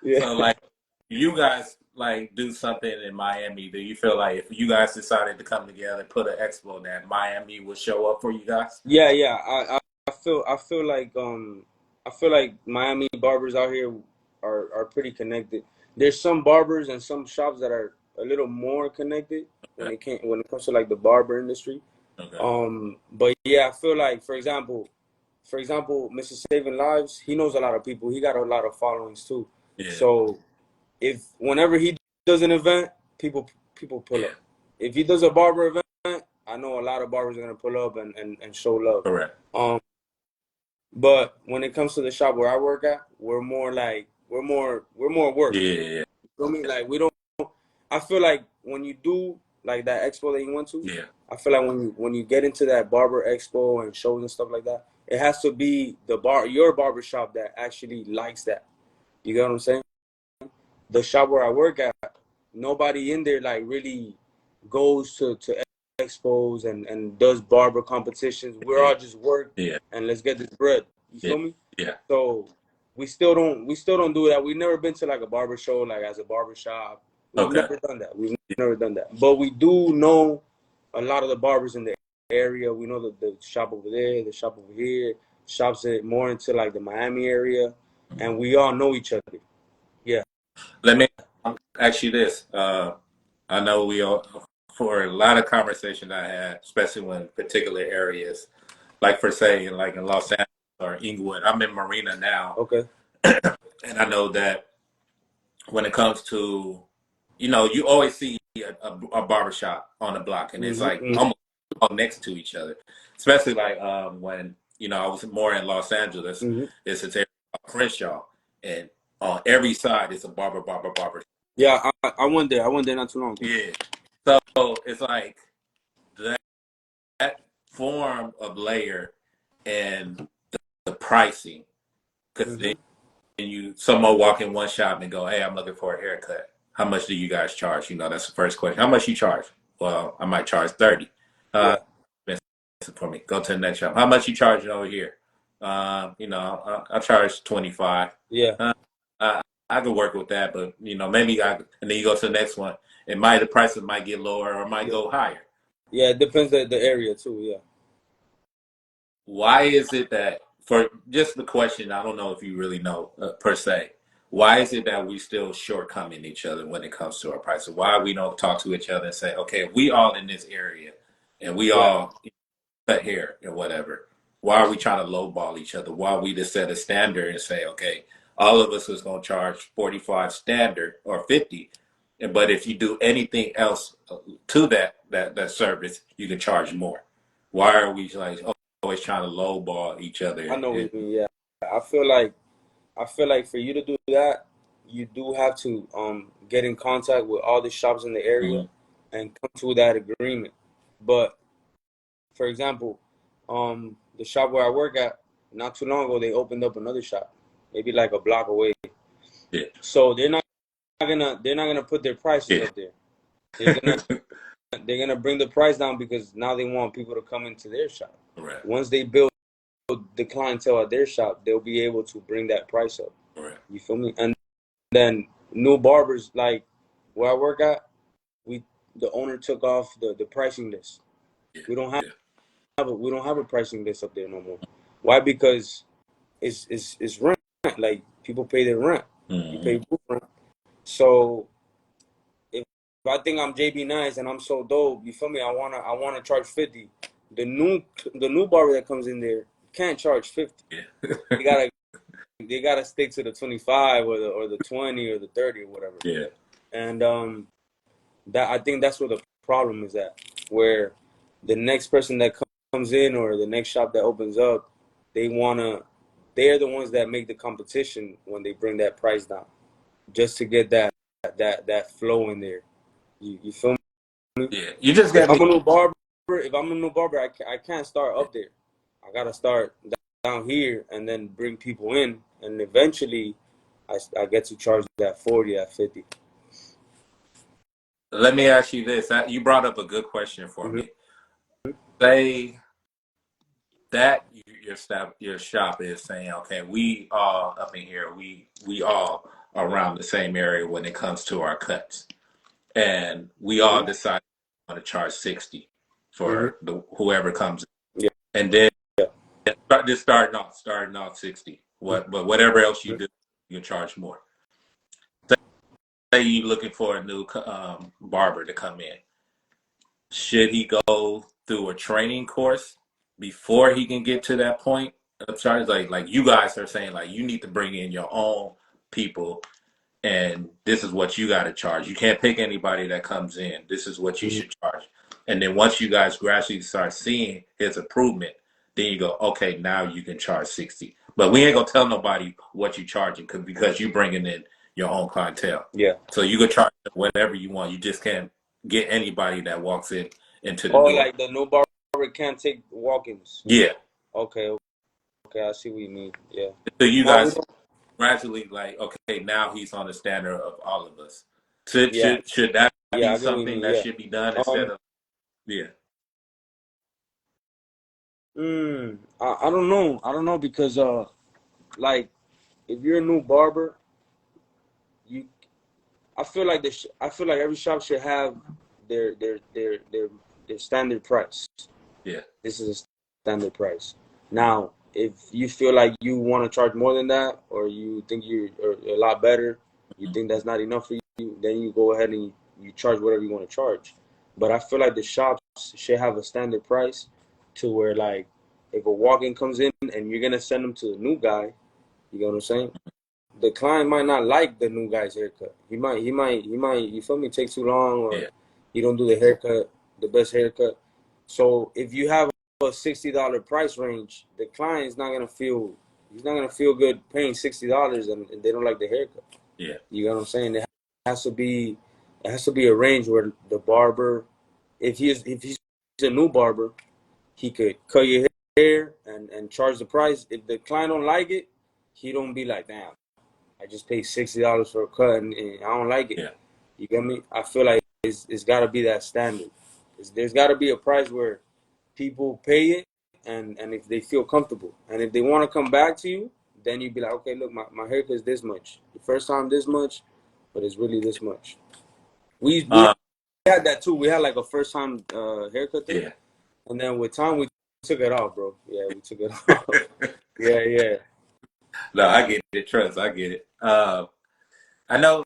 Yeah. So like you guys like do something in Miami, do you feel like if you guys decided to come together, put an expo that Miami would show up for you guys? Yeah, yeah. I feel like Miami barbers out here are pretty connected. There's some barbers and some shops that are a little more connected Okay. when it comes to like the barber industry. Okay. But yeah, I feel like for example, Mr. Saving Lives, he knows a lot of people. He got a lot of followings too. Yeah. So if whenever he does an event, people pull Yeah. up. If he does a barber event, I know a lot of barbers are gonna pull up and show love. Correct. Um, but when it comes to the shop where I work at, we're more work. Yeah. You feel me? Like we don't. I feel like when you do like that expo that you went to, Yeah. I feel like when you get into that barber expo and shows and stuff like that, it has to be your barber shop that actually likes that. You get what I'm saying? The shop where I work at, nobody in there like really goes to expos and does barber competitions. We're Yeah. all just work Yeah. and let's get this bread. You Yeah. feel me? Yeah. So we still don't do that. We've never been to like a barber show like as a barber shop. We've Okay. never done that. We've never done that. But we do know a lot of the barbers in the area. We know the shop over there, the shop over here, shops that more into like the Miami area, and we all know each other. Yeah. Let me ask you this. I know we all, for a lot of conversation I had, especially when particular areas, like for say, like in Los Angeles or Inglewood, I'm in Marina now. Okay. And I know that when it comes to, you always see a barbershop on the block, and it's like Mm-hmm. almost all next to each other. Especially like when I was more in Los Angeles, Mm-hmm. it's a area called Crenshaw, and on every side it's a barber. Yeah, I went there. I went there not too long. Yeah, so it's like that form of layer and the pricing, because then Mm-hmm. someone walk in one shop and go, "Hey, I'm looking for a haircut. How much do you guys charge?" That's the first question. How much you charge? Well, I might charge 30. Yeah, For me, go to the next shop. How much you charging over here? I charge 25. yeah, Uh, I, I could work with that, but maybe and then you go to the next one. The prices might get lower or might yeah, go higher. yeah. It depends the area too. Yeah, Why is it that, for just the question, I don't know if you really know per se, why is it that we still shortcoming each other when it comes to our prices? Why we don't talk to each other and say, okay, if we all in this area and we yeah. all cut hair and whatever, why are we trying to lowball each other? Why we just set a standard and say, okay, all of us is going to charge 45 standard or 50, but if you do anything else to that service, you can charge more. Why are we like always trying to lowball each I other? know what you mean. Yeah, I feel like for you to do that, you do have to get in contact with all the shops in the area Mhm. and come to that agreement. But for example, the shop where I work at, not too long ago, they opened up another shop, maybe like a block away. Yeah, So they're not gonna put their prices yeah, up there. They're gonna they're gonna bring the price down because now they want people to come into their shop. right, Once they build the clientele at their shop, they'll be able to bring that price up. right, You feel me? And then new barbers like where I work at, we the owner took off the pricing list. yeah, We don't yeah, we don't have a pricing list up there no more. Why? Because it's rent. Like people pay their rent. You pay hmm, booth rent. So if I think I'm JB Nice and I'm so dope, you feel me? I wanna charge 50. The new barber that comes in there can't charge 50. yeah, They gotta they gotta stick to the 25 or the 20 or the 30 or whatever. yeah, And that I think that's where the problem is at, where the next person that comes in or the next shop that opens up, they wanna they're the ones that make the competition when they bring that price down, just to get that flow in there. You feel me? yeah. You just If got I'm me. a new barber, if I'm a new barber, I can't start up there. I gotta start down here and then bring people in, and eventually, I get to charge that 40, that 50. Let me ask you this. You brought up a good question for Mm-hmm. me. Say that your shop is saying, okay, we all up in here, we all around the same area when it comes to our cuts, and we all Mm-hmm. decide we want to charge 60 Mm-hmm. for the whoever comes Yeah. in. And then Yeah. starting off 60. But whatever else you Mm-hmm. do, you can charge more. Say you looking for a new barber to come in. Should he go through a training course before he can get to that point of charge? Like you guys are saying, like you need to bring in your own people, and this is what you got to charge. You can't pick anybody that comes in. This is what you Mm-hmm. should charge. And then once you guys gradually start seeing his improvement, then you go, okay, now you can charge 60. But we ain't gonna tell nobody what you charging because you bringing in your own clientele. Yeah. So you can charge whatever you want. You just can't get anybody that walks into the Oh, door. like the new barber can't take walk-ins. Yeah. Okay. Okay. I see what you mean. Yeah. So you No, we guys don't. gradually like, okay, now he's on the standard of all of us. Should Yeah. should should that Yeah. be I get what you something mean. that Yeah. should be done instead Um. of yeah. I don't know. I don't know because like if you're a new barber, you I feel like every shop should have their their their their their standard price. Yeah. This is a standard price. Now, if you feel like you want to charge more than that, or you think you're a lot better, you think that's not enough for you, then you go ahead and you charge whatever you want to charge. But I feel like the shops should have a standard price to where like if a walk-in comes in and you're gonna send them to a new guy, you know what I'm saying? the client might not like the new guy's haircut. You feel me, take too long, or Yeah. he don't do the haircut, the best haircut. So if you have a $60 price range, the client is not gonna feel he's not gonna feel good paying $60 and they don't like the haircut. Yeah. You know what I'm saying? Has to be it has to be a range where the barber, if he's a new barber, he could cut your hair and charge the price. If the client don't like it, he don't be like, damn, I just paid $60 for a cut and I don't like it. Yeah. You get me? I feel like it's got to be that standard. There's got to be a price where people pay it and if they feel comfortable. And if they want to come back to you, then you'd be like, okay, look, my haircut is this much. The first time this much, but it's really this much. We Um, had that too. We had like a first time haircut thing. yeah. And then with time, we took it off, bro. Yeah, we took it off. Yeah, yeah. No, I get it. Trust, I get it. I know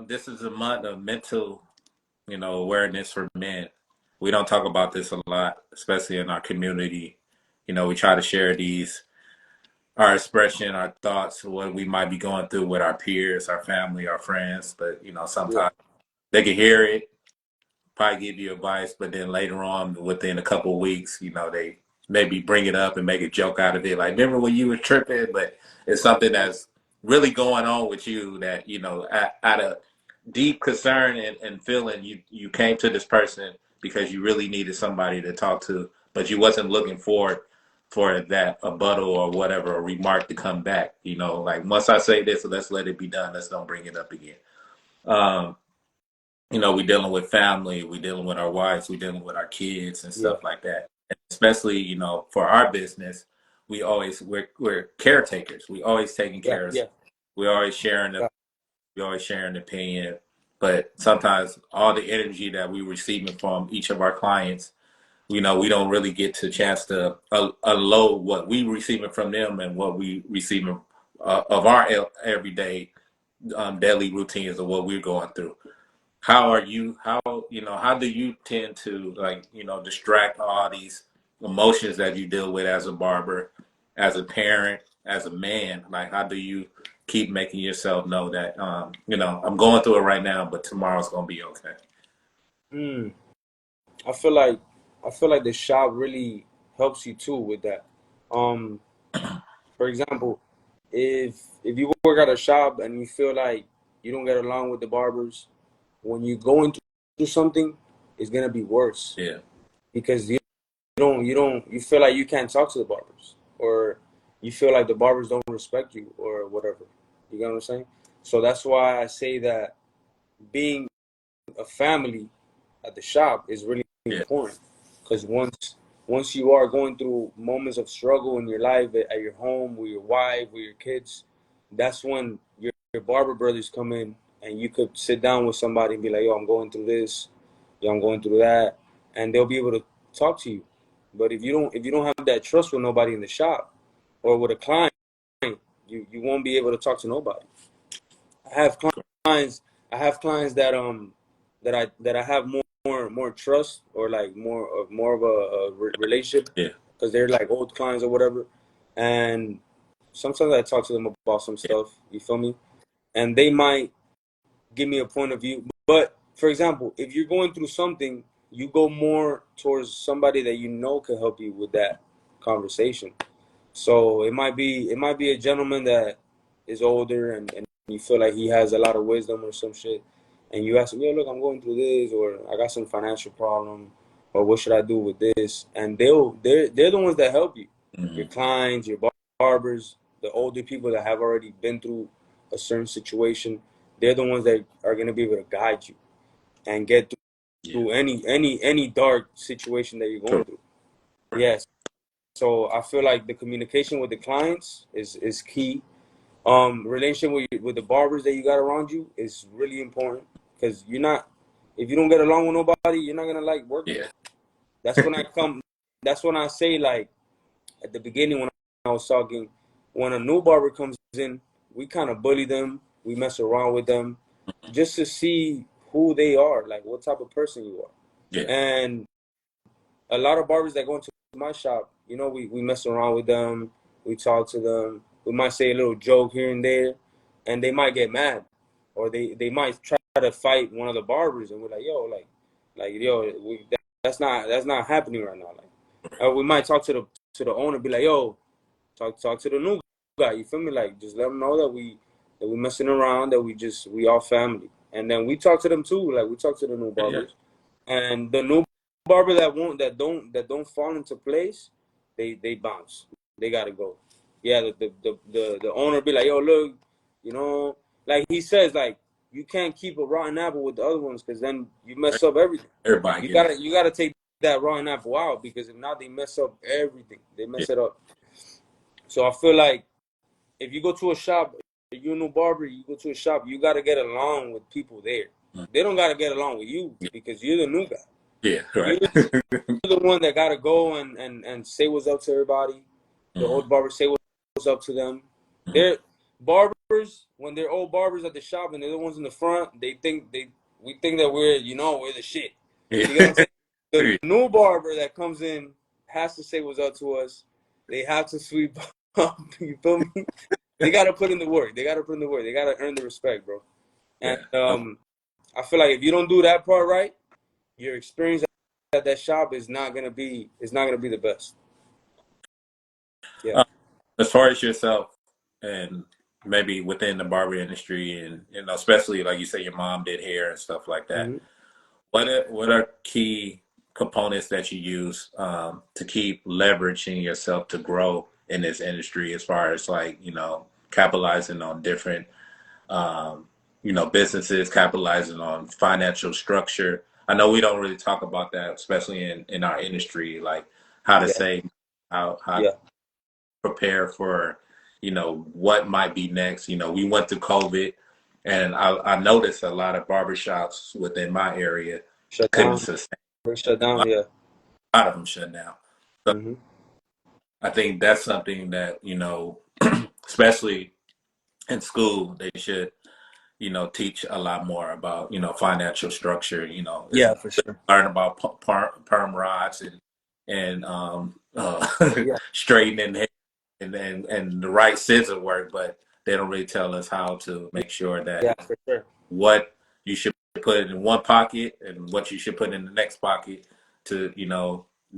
this is a month of mental, awareness for men. We don't talk about this a lot, especially in our community. We try to share our expression, our thoughts, what we might be going through with our peers, our family, our friends. But, Yeah, sometimes they can hear it, probably give you advice, but then later on, within a couple of weeks, they maybe bring it up and make a joke out of it. Like, remember when you were tripping? But it's something that's really going on with you that, out of deep concern and feeling, you came to this person because you really needed somebody to talk to, but you wasn't looking for that rebuttal or whatever, a remark to come back. Like, once I say this, let's let it be done. Let's don't bring it up again. Um, we dealing with family, we dealing with our wives, we dealing with our kids and yeah, stuff like that. And especially, for our business, we're caretakers. We always taking yeah, care of. yeah. We always sharing the Yeah. we always sharing the opinion. But sometimes all the energy that we receiving from each of our clients, we don't really get to chance to unload what we receiving from them and what we receiving of our everyday daily routines of what we're going through. How do you tend to, like, distract all these emotions that you deal with as a barber, as a parent, as a man? Like, how do you keep making yourself know that, I'm going through it right now, but tomorrow's going to be okay? Mm. I feel like I feel like the shop really helps you too with that. Um, for example, if you work at a shop and you feel like you don't get along with the barbers, when you go into something, it's gonna be worse Yeah. because you feel like you can't talk to the barbers, or you feel like the barbers don't respect you or whatever. You get what I'm saying? So that's why I say that being a family at the shop is really Yeah. important, because once you are going through moments of struggle in your life at your home with your wife, with your kids, that's when your barber brothers come in and you could sit down with somebody and be like, yo, I'm going through this, yo, I'm going through that, and they'll be able to talk to you. But if you don't have that trust with nobody in the shop or with a client, you won't be able to talk to nobody. I have clients. I have clients that I have more trust, or like more of a relationship, Yeah. because they're like old clients or whatever. And sometimes I talk to them about some Yeah. stuff. You feel me? And they might give me a point of view. But for example, if you're going through something, you go more towards somebody that you know can help you with that conversation. So it might be a gentleman that is older, and you feel like he has a lot of wisdom or some shit, and you ask him, "Yeah, look, I'm going through this, or I got some financial problem, or what should I do with this?" And they're the ones that help you. Your Hmm. clients, your barbers, the older people that have already been through a certain situation, they're the ones that are gonna be able to guide you and get Yeah. through any dark situation that you're True. going through. Yes. So I feel like the communication with the clients is key. Relationship with the barbers that you got around you is really important, because if you don't get along with nobody, you're not gonna like working Yeah. there. That's when I come. That's when I say, like, at the beginning when I was talking, when a new barber comes in, we kind of bully them, we mess around with them, just to see who they are, like what type of person you are. Yeah. And a lot of barbers that go into my shop, we mess around with them, we talk to them, we might say a little joke here and there, and they might get mad, or they might try to fight one of the barbers, and we're like, yo, that's not happening right now. Like, we might talk to the owner, be like, yo, talk to the new guy. You feel me? Like, just let them know that we messing around, that we all family, and then we talk to them too. Like, we talk to the new barbers, and the new barber that don't fall into place, they bounce. They gotta go. Yeah, the owner be like, yo, look, you know, like he says, like, you can't keep a rotten apple with the other ones, because then you mess up everything. Everybody You gotta take that rotten apple out, because if not, they mess up everything. They mess it up. So I feel like if you go to a shop, if you're a new barber, you go to a shop, you gotta get along with people there. They don't gotta get along with you, because you're the new guy. Yeah, right. You're the one that gotta go and say what's up to everybody. The old barbers say what's up to them. They're barbers, when they're old barbers at the shop and they're the ones in the front, we think that we're the shit. You get what I'm saying? The new barber that comes in has to say what's up to us. They have to sweep up. You feel me? They gotta put in the work. They gotta earn the respect, bro. And I feel like if you don't do that part right, your experience at that shop is not gonna be the best. Yeah. As far as yourself, and maybe within the barber industry, and especially like you say, your mom did hair and stuff like that. Mm-hmm. What are key components that you use to keep leveraging yourself to grow in this industry, as far as, like, capitalizing on different businesses, capitalizing on financial structure? I know we don't really talk about that, especially in our industry, like how to Yeah. save, how Yeah. prepare for, what might be next. We went through COVID, and I noticed a lot of barbershops within my area Shut couldn't down. sustain. Shut down. Yeah. A lot of them shut down. So Mm-hmm. I think that's something that, especially in school, they should, teach a lot more about, financial structure. It's Yeah, for sure. learn about perm rods and Yeah. straightening hair and the right scissor work, but they don't really tell us how to make sure that Yeah, for sure. what you should put in one pocket and what you should put in the next pocket to,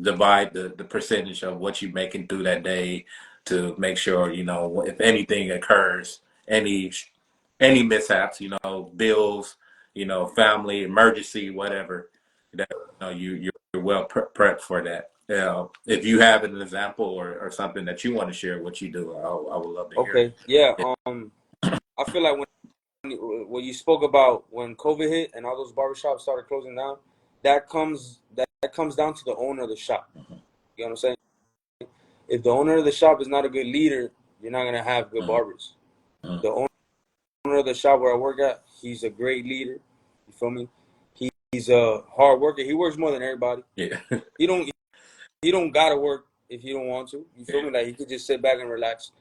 divide the percentage of what you're making through that day, to make sure, if anything occurs, any mishaps, bills, family, emergency, whatever, that, you're well prepped for that. If you have an example or something that you want to share what you do, I would love to hear Okay. Yeah. it. I feel like when you spoke about when COVID hit and all those barbershops started closing down, that comes down to the owner of the shop. You know what I'm saying? If the owner of the shop is not a good leader, you're not gonna have good Mhm. barbers. The owner of the shop where I work at, he's a great leader. You feel me? He's a hard worker. He works more than everybody. Yeah. He don't gotta work if he don't want to. You feel me? Like, he could just sit back and relax.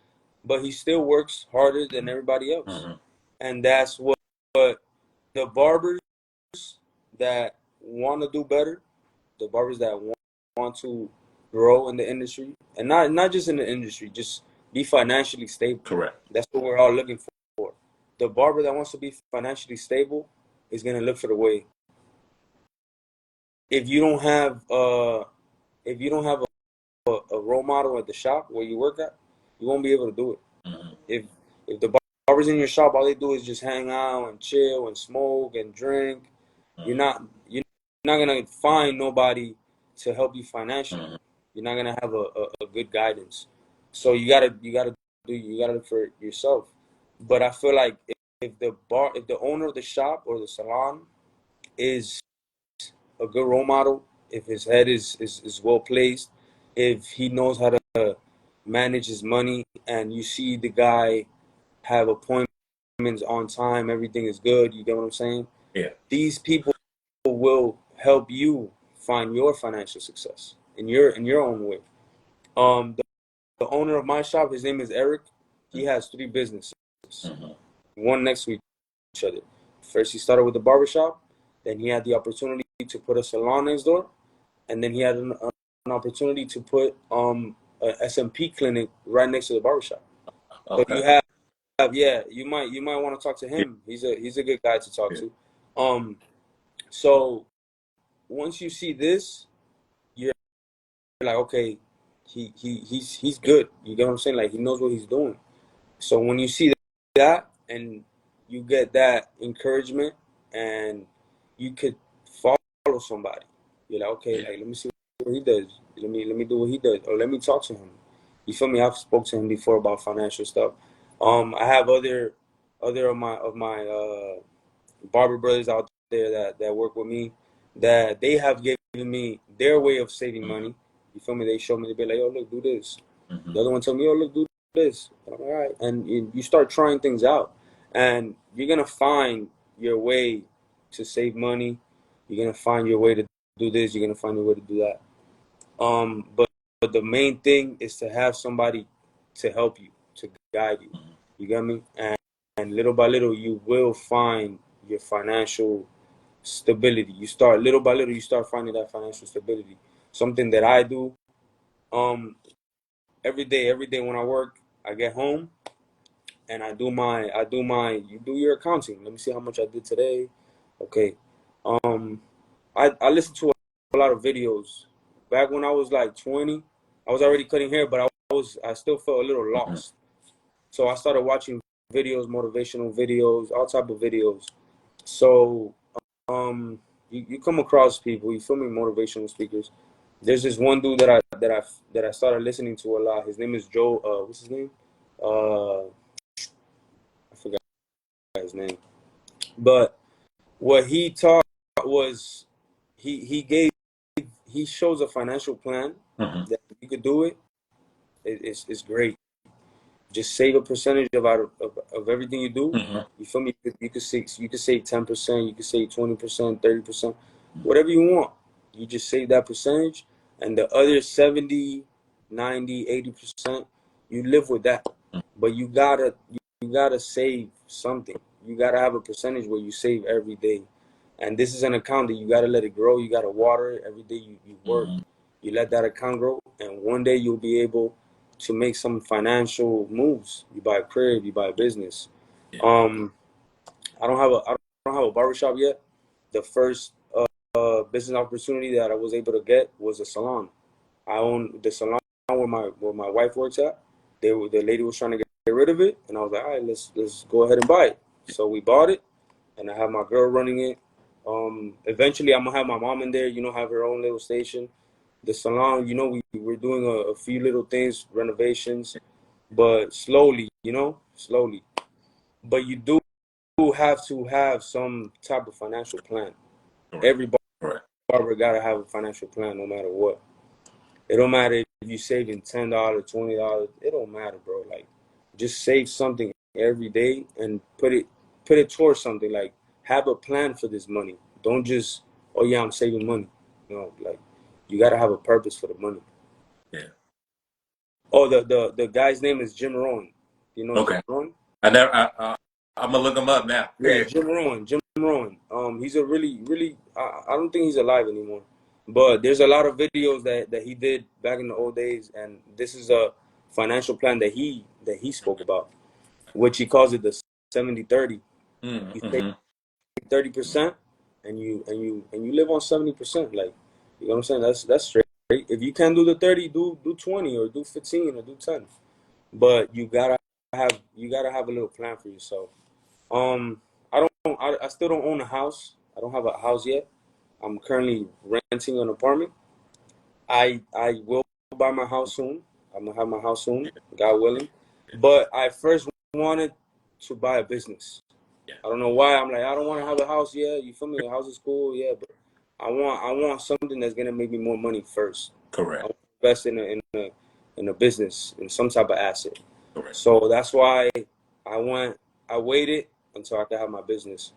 But he still works harder than everybody else. Mhm. And that's what the barbers that want to do better, the barbers that want to grow in the industry, and not just in the industry, just be financially stable. Correct. That's what we're all looking for. The barber that wants to be financially stable is gonna look for the way. If you don't have a role model at the shop where you work at, you won't be able to do it. Mhm. If the barbers in your shop, all they do is just hang out and chill and smoke and drink, you're Mhm. not gonna find nobody to help you financially. Mhm. You're not gonna have a good guidance. So you gotta look for it yourself. But I feel like if the owner of the shop or the salon is a good role model, if his head is well placed, if he knows how to manage his money, and you see the guy have appointments on time, everything is good. You get what I'm saying? Yeah. These people will help you find your financial success in your own way. The owner of my shop, his name is Eric. He has three businesses, Mhm. one next to each other. First, he started with the barbershop. Then he had the opportunity to put a salon next door, and then he had an opportunity to put a SMP clinic right next to the barbershop. So Okay. yeah, you might want to talk to Yeah. him. He's a good guy to talk Yeah. to. So once you see this, you're like, okay, he's good. You get what I'm saying? Like he knows what he's doing. So when you see that and you get that encouragement and you could follow somebody, you're like, okay, Yeah. like let me see what he does. Let me do what he does, or let me talk to him. You feel me? I've spoke to him before about financial stuff. I have other of my barber brothers out there that work with me that they have given me their way of saving Mm-hmm. money. You feel me? They show me, they be like, oh look, do this. Mm-hmm. The other one tell me, oh look, do this. And I'm like, all right. And you start trying things out, and you're gonna find your way to save money. You're gonna find your way to do this. You're gonna find your way to do that. But the main thing is to have somebody to help you, to guide you. Mm-hmm. You get me? And little by little, you will find your financial stability. You start little by little, you start finding that financial stability. Something that I do, um, every day when I work, I get home and you do your accounting. Let me see how much I did today. Okay. Um, I listen to a lot of videos. Back when I was like 20, I was already cutting hair, but I still felt a little Mm-hmm. lost. So I started watching videos, motivational videos, all type of videos. So um, you come across people, you feel me, motivational speakers. There's this one dude that I started listening to a lot. His name is Joe. What's his name? I forgot his name. But what he taught was he he shows a financial plan Mm-hmm. that you could do it. It's great. Just save a percentage of everything you do. Mm-hmm. You feel me? You could save 10%, you could save 20%, 30%, whatever you want. You just save that percentage, and the other 70, 90, 80%, you live with that. But you gotta save something. You gotta have a percentage where you save every day. And this is an account that you gotta let it grow. You gotta water it every day you work. Mm-hmm. You let that account grow, and one day you'll be able to make some financial moves. You buy a crib, you buy a business. Yeah. Um, I don't have a barbershop yet. The first business opportunity that I was able to get was a salon. I own the salon where my wife works at. The lady was trying to get rid of it, and I was like, all right, let's go ahead and buy it. So we bought it, and I have my girl running it. Eventually, I'm gonna have my mom in there. Have her own little station. The salon, we're doing a few little things, renovations, but slowly, slowly. But you do have to have some type of financial plan. Correct. Every Correct. barber gotta have a financial plan, no matter what. It don't matter if you're saving $10, $20. It don't matter, bro. Like, just save something every day and put it towards something. Like, have a plan for this money. Don't just, oh yeah, I'm saving money. Like, you gotta have a purpose for the money. Yeah. Oh, the guy's name is Jim Rohn. You know Jim Okay. Rohn? I never. I'm gonna look him up now. Yeah, Yeah. Jim Rohn. Jim Rohn. He's a really, really. I don't think he's alive anymore. But there's a lot of videos that he did back in the old days, and this is a financial plan that he spoke about, which he calls it the 70/30. You save Mm-hmm. 30%, and you live on 70%. Like, you know what I'm saying? That's straight. If you can't do the 30, do 20 or do 15 or do 10. But you gotta have a little plan for yourself. I don't. I still don't own a house. I don't have a house yet. I'm currently renting an apartment. I will buy my house soon. I'm gonna have my house soon, God willing. But I first wanted to buy a business. Yeah. I don't know why. I'm like, I don't want to have a house yet. You feel me? A house is cool, yeah, but I want something that's gonna make me more money first. I Correct. want to invest in a business, in some type of asset. Correct. So that's why I went. I waited until I could have my business.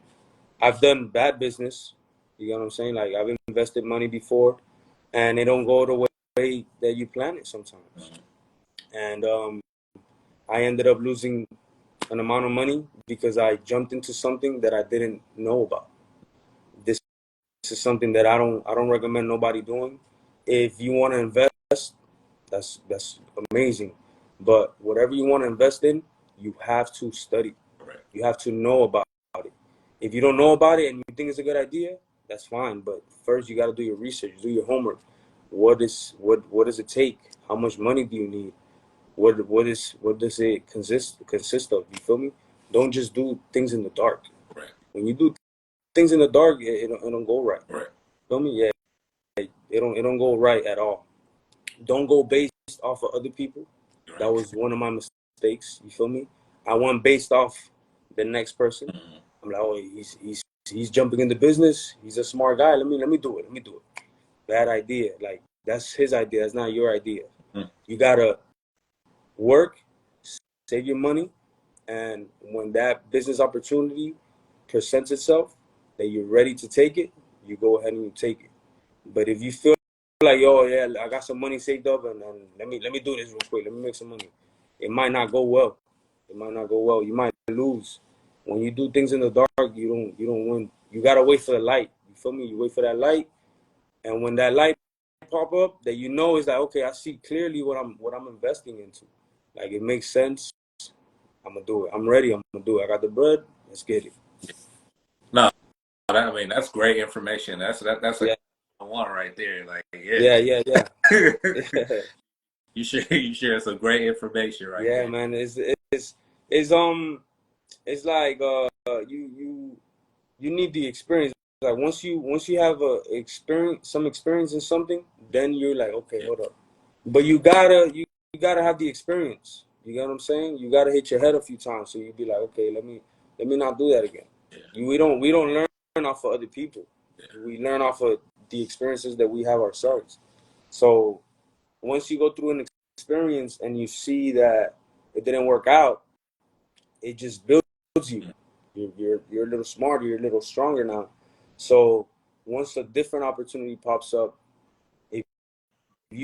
I've done bad business. You know what I'm saying? Like, I've invested money before, and it don't go the way that you plan it sometimes. Mm-hmm. And I ended up losing an amount of money because I jumped into something that I didn't know about. This is something that I don't recommend nobody doing. If you want to invest, that's amazing. But whatever you want to invest in, you have to study. Correct. You have to know about it. If you don't know about it and you think it's a good idea, that's fine. But first, you got to do your research, do your homework. What does it take? How much money do you need? What does it consist of? You feel me? Don't just do things in the dark. Correct. When you do things in the dark, it don't go right. Correct. Feel me? Yeah, it don't go right at all. Don't go based off of other people. Right. That was one of my mistakes. You feel me? I went based off the next person. Mm-hmm. I'm like, oh, he's jumping into business. He's a smart guy. Let me do it. Let me do it. Bad idea. Like that's his idea. That's not your idea. Mm-hmm. You gotta work, save your money, and when that business opportunity presents itself, that you're ready to take it, you go ahead and you take it. But if you feel like, oh yeah, I got some money saved up, and let me do this real quick. Let me make some money. It might not go well. It might not go well. You might lose. When you do things in the dark, you don't win. You gotta wait for the light. You feel me? You wait for that light, and when that light pop up, that you know is like, okay, I see clearly what I'm investing into. Like it makes sense. I'm gonna do it. I'm ready. I'm gonna do it. I got the bread. Let's get it. No, I mean that's great information. That's a Yeah, one right there. Like, yeah, yeah, yeah. you share some great information right Yeah, there. man. It's like you need the experience. Like once you have some experience in something, then you're like, okay, Yeah. hold up. But you gotta have the experience. You get what I'm saying? You gotta hit your head a few times so you be like, okay, let me not do that again. Yeah. We don't learn off of other people. Yeah. We learn off of the experiences that we have ourselves. So once you go through an experience and you see that it didn't work out, it just builds you. Mm-hmm. You're a little smarter. You're a little stronger now. So once a different opportunity pops up, if if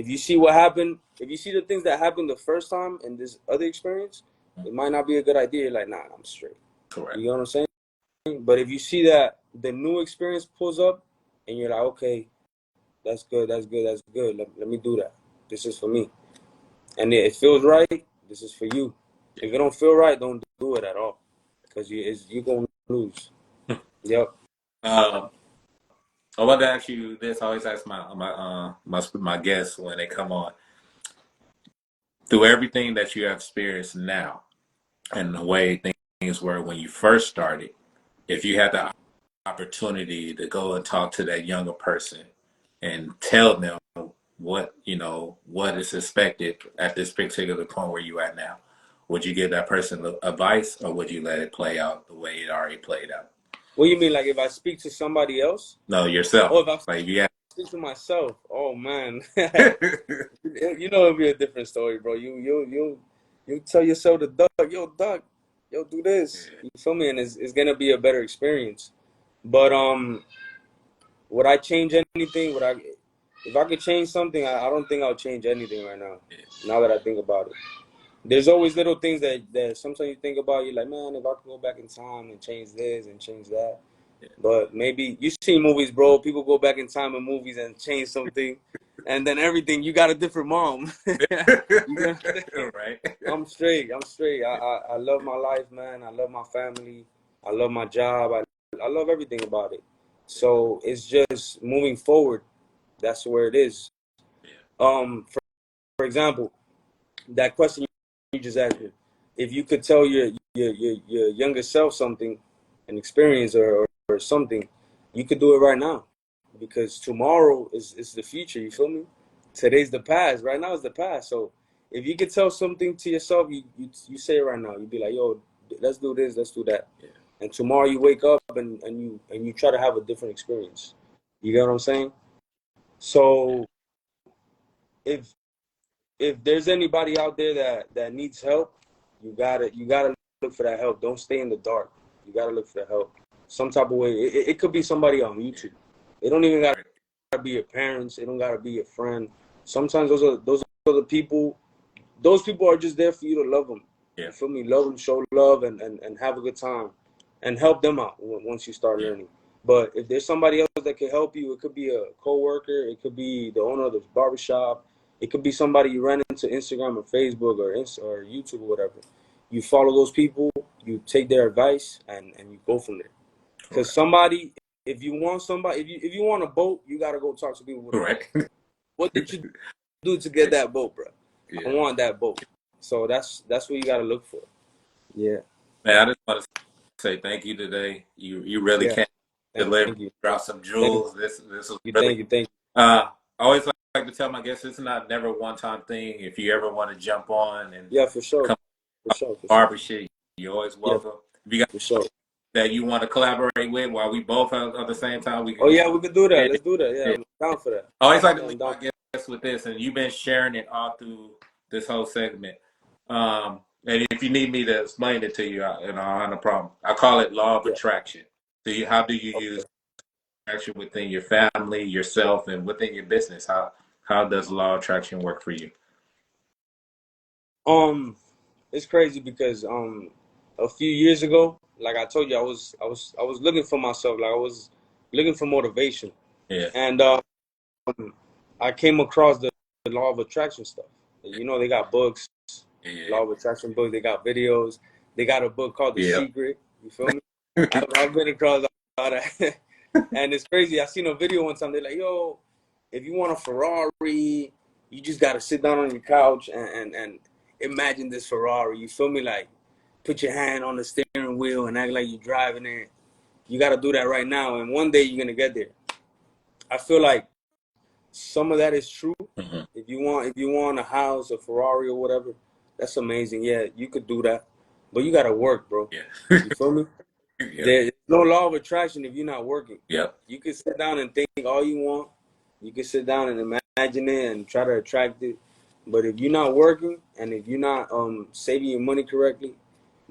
you see what happened, if you see the things that happened the first time in this other experience, it might not be a good idea. You're like, nah, I'm straight. Correct. You know what I'm saying? But if you see that the new experience pulls up, and you're like, okay, that's good, that's good, that's good. Let me do that. This is for me. And if it feels right, this is for you. If it don't feel right, don't do it at all, because you're gonna lose. Yep. Um, I wanted to ask you this. I always ask my guests when they come on. Through everything that you have experienced now, and the way things were when you first started, if you had the opportunity to go and talk to that younger person and tell them what is expected at this particular point where you at now, would you give that person advice, or would you let it play out the way it already played out? What do you mean? Like if I speak to somebody else? No, Oh, yourself. if I Like you speak to myself? Oh man, have. it'll be a different story, bro. You tell yourself to duck, yo, do this. You feel me? And it's gonna be a better experience. But would I change anything? If I could change something, I don't think I'll change anything right now. Now that I think about it, there's always little things that sometimes you think about. You're like, man, if I could go back in time and change this and change that. But maybe you see movies, bro. People go back in time in movies and change something, and then everything. You got a different mom. You know what I'm saying? Right. I'm straight. I'm straight. I love my life, man. I love my family. I love my job. I love everything about it. So it's just moving forward. That's where it is. For example, that question you just asked me, if you could tell your younger self something, an experience or something, you could do it right now, because tomorrow is the future. You feel me? Today's the past. Right now is the past. So if you could tell something to yourself, you say it right now. You'd be like, yo, let's do this, let's do that. Yeah. And tomorrow you wake up and you try to have a different experience. You get what I'm saying? So if if there's anybody out there that needs help, you gotta look for that help. Don't stay in the dark. You gotta look for the help. Some type of way. It could be somebody on YouTube. It don't even gotta be your parents. It don't gotta be your friend. Sometimes those are the people. Those people are just there for you to love them. Yeah. You feel me? Love them, show love, and have a good time, and help them out once you start Yeah. learning. But if there's somebody else that can help you, it could be a coworker, it could be the owner of the barbershop, It could be somebody you ran into Instagram or Facebook or YouTube or whatever. You follow those people, you take their advice, and you go from there. Because somebody, if you want somebody, if you want a boat, you gotta go talk to people with a boat. Right. What did you do to get that boat, bro? I Yeah. want that boat. So that's what you gotta look for. Yeah. Man, I just want to say thank you today. You really Yeah. can deliver, Thank you. drop some Thank jewels. This was you. really. Thank you. Thank I always like to tell my guests it's not never a one time thing. If you ever want to jump on and you. Yeah, for sure. come For sure. For sure. barber shit, you're always Yeah, welcome. If you got for sure. that you want to collaborate with while we both have at the same time, we Oh can yeah, we could do that. get Let's do that. Yeah, it. I'm down for that. I always like to Yeah, leave I'm down. my guests with this, and you've been sharing it all through this whole segment. And if you need me to explain it to you, I don't have no problem. I call it law of Yeah. attraction. How do you use Okay. attraction within your family, yourself, and within your business? How does law of attraction work for you? Um, it's crazy because a few years ago, like I told you, I was looking for myself. Like I was looking for motivation, Yeah, and I came across the law of attraction stuff. You know, they got books, yeah, law of attraction books. They got videos. They got a book called The yeah. Secret. You feel me? I've been across all that, and it's crazy. I seen a video one time. They're like, "Yo, if you want a Ferrari, you just gotta sit down on your couch and imagine this Ferrari." You feel me? Like, put your hand on the steering wheel and act like you're driving it. You gotta do that right now, and one day you're gonna get there. I feel like some of that is true. Mhm. If you want a house, a Ferrari or whatever, that's amazing. Yeah, you could do that, but you gotta work, bro. Yeah, You feel me? yep, There's no law of attraction if you're not working. yep, You can sit down and think all you want. You can sit down and imagine it and try to attract it. But if you're not working and if you're not saving your money correctly,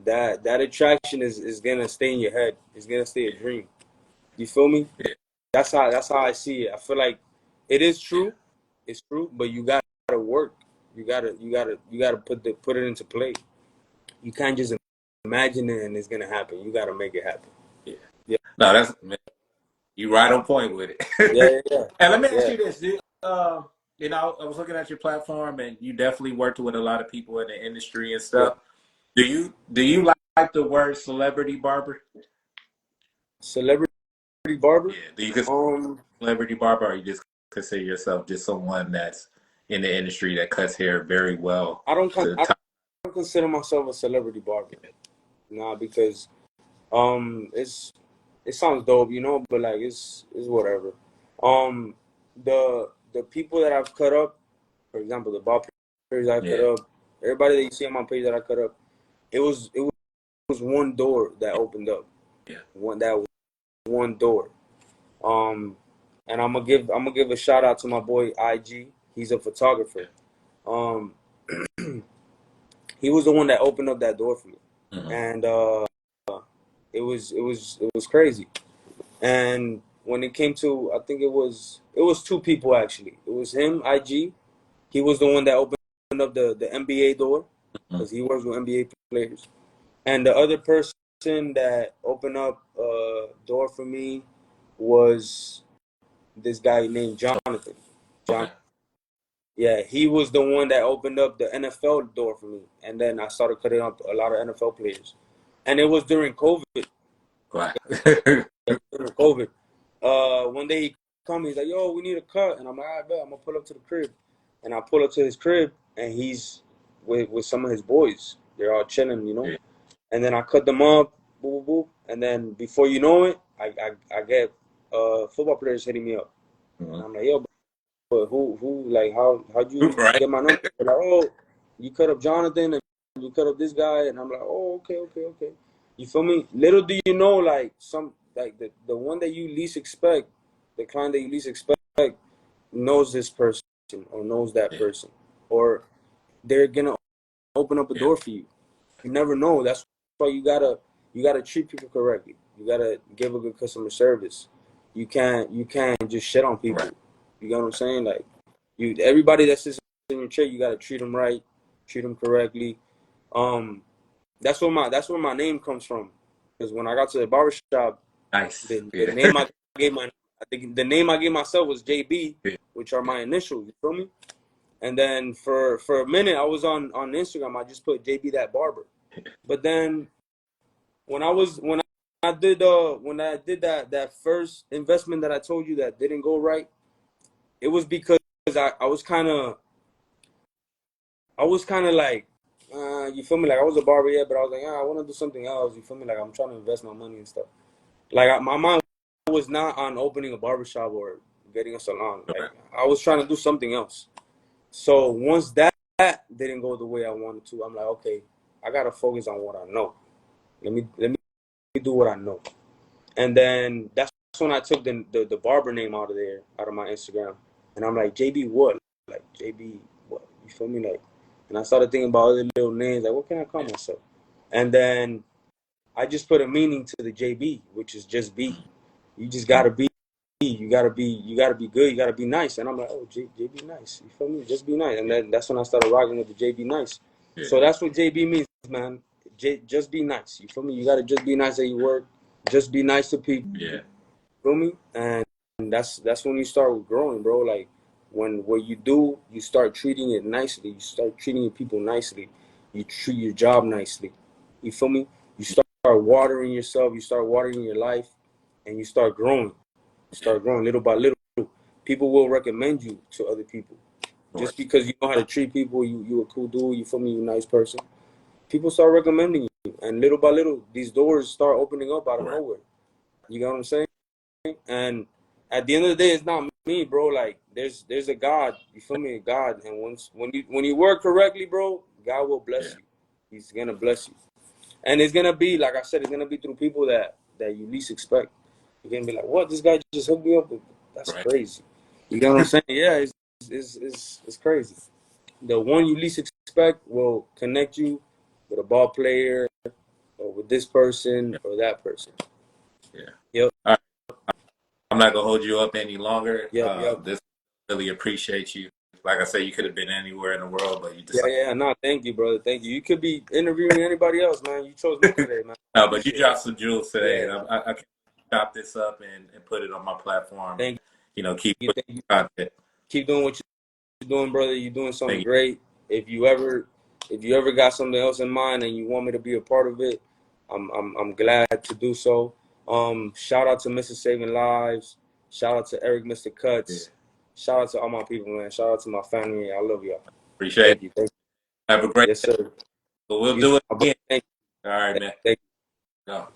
that attraction is gonna stay in your head. It's gonna stay a dream. You feel me? yeah, That's how I see it. I feel like it is yeah. true. It's true, but you gotta work. You gotta put it into play. You can't just imagine it and it's gonna happen. You gotta make it happen. Yeah. Yeah. No, you right on point with Yeah, it. yeah, And let me ask yeah, you this, I was looking at your platform, and you definitely worked with a lot of people in the industry and yeah. stuff. Do you like the word celebrity barber? Celebrity barber. Yeah. Do you consider Um, celebrity barber, or you just consider yourself just someone that's in the industry that cuts hair very well I don't to con- the I top? don't consider myself a celebrity barber. Nah, because it's it sounds dope, you know, but like it's whatever. Um, the people that I've cut up, for example, the barbers I cut Yeah. up, everybody that you see on my page that I cut up, it was one door that opened up. Yeah. One door. Um, and I'm gonna give a shout out to my boy IG. He's a photographer. Yeah. Um, he was the one that opened up that door for me, Hmm. and it was crazy. And when it came to, I think it was two people actually. It was him, IG. He was the one that opened up the NBA door Hmm. because he works with NBA players. And the other person that opened up a door for me was this guy named Jonathan. John, Okay. yeah, he was the one that opened up the NFL door for me, and then I started cutting up a lot of NFL players. And it was during COVID. Right. During COVID, one day he come, he's like, "Yo, we need a cut," and I'm like, "I bet I'm gonna pull up to the crib," and I pull up to his crib, and he's with some of his boys. They're all chilling, you know. Yeah. And then I cut them up, boop, boop, boop, and then before you know it, I get football players hitting me up, and Mhm. I'm like, "Yo, but who like how'd you Right. get my number?" They're like, "Oh, you cut up Jonathan and you cut up this guy," and I'm like, "Oh, okay, okay, okay." You feel me? Little do you know, like the one that you least expect, the client that you least expect knows this person or knows that Yeah. person, or they're gonna open up a Yeah. door for you. You never know. That's why you gotta treat people correctly. You gotta give a good customer service. You can't just shit on Right. people. You know what I'm saying? Like everybody that sits in your chair, you gotta treat them right, treat them correctly. Um, that's where my name comes from. Because when I got to the barbershop, Nice. the Yeah. name I gave my I think the name I gave myself was JB, Yeah. which are my initials. You feel me? And then for a minute, I was on Instagram. I just put JB that barber. But then when I did that first investment that I told you that didn't go right, it was because I was kind of like, you feel me? Like I was a barber, yeah, but I was like, I want to do something else. You feel me? Like I'm trying to invest my money and stuff. Like my mind was not on opening a barbershop or getting a salon. Like Right. I was trying to do something else. So once that didn't go the way I wanted to, I'm like, okay, I gotta focus on what I know. Let me do what I know. And then that's when I took the barber name out of there, out of my Instagram. And I'm like, JB what? Like JB what? You feel me? Like, and I started thinking about other little names. Like, what can I call myself? And then I just put a meaning to the JB, which is just be. You just gotta be. You gotta be good. You gotta be nice. And I'm like, oh, JB nice. You feel me? Just be nice. And then that's when I started rocking with the JB nice. Yeah. So that's what JB means, man. Just be nice. You feel me? You gotta just be nice at your work. Just be nice to people. Yeah. Feel me? And that's when you start growing, bro. Like when what you do, you start treating it nicely. You start treating your people nicely. You treat your job nicely. You feel me? You start watering yourself. You start watering your life, and you start growing. You Yeah. start growing little by little. People will recommend you to other people Right. just because you know how to treat people. You a cool dude. You feel me? You a nice person. People start recommending you, and little by little, these doors start opening up out of Right. nowhere. You know what I'm saying? And at the end of the day, it's not me, bro. Like there's a God. You feel me? God. And when you work correctly, bro, God will bless Yeah. you. He's gonna bless you. And it's gonna be, like I said, it's gonna be through people that you least expect. You're gonna be like, what? This guy just hooked me up with? That's Right. crazy. You know what I'm saying? Yeah, it's crazy. The one you least expect will connect you with a ball player or with this person Yeah. or that person. Yeah. Yep, All right. I'm not gonna hold you up any longer. yep. This really appreciate you. Like I said, you could have been anywhere in the world, but you Yeah, decided. yeah, no, thank you, brother. Thank you. You could be interviewing anybody else, man. You chose me today, man. I No, but you appreciate dropped that. some jewels today, Yeah, and I can chop this up and put it on my platform, and thank keep you, pushing thank you. content. Keep doing what you're doing, brother. You're doing something Thank great. If you ever, if you ever got something else in mind and you want me to be a part of it, I'm glad to do so. Shout out to Mr. Saving Lives. Shout out to Eric, Mr. you. Yeah. Cuts. Shout out to all my people, man. Shout out to my family. I love y'all. Appreciate it. Thank you. Thank Have a great you. Yes, day. sir. But we'll You do too, it my brother. again. Thank All right, you. man. Thank you. Go.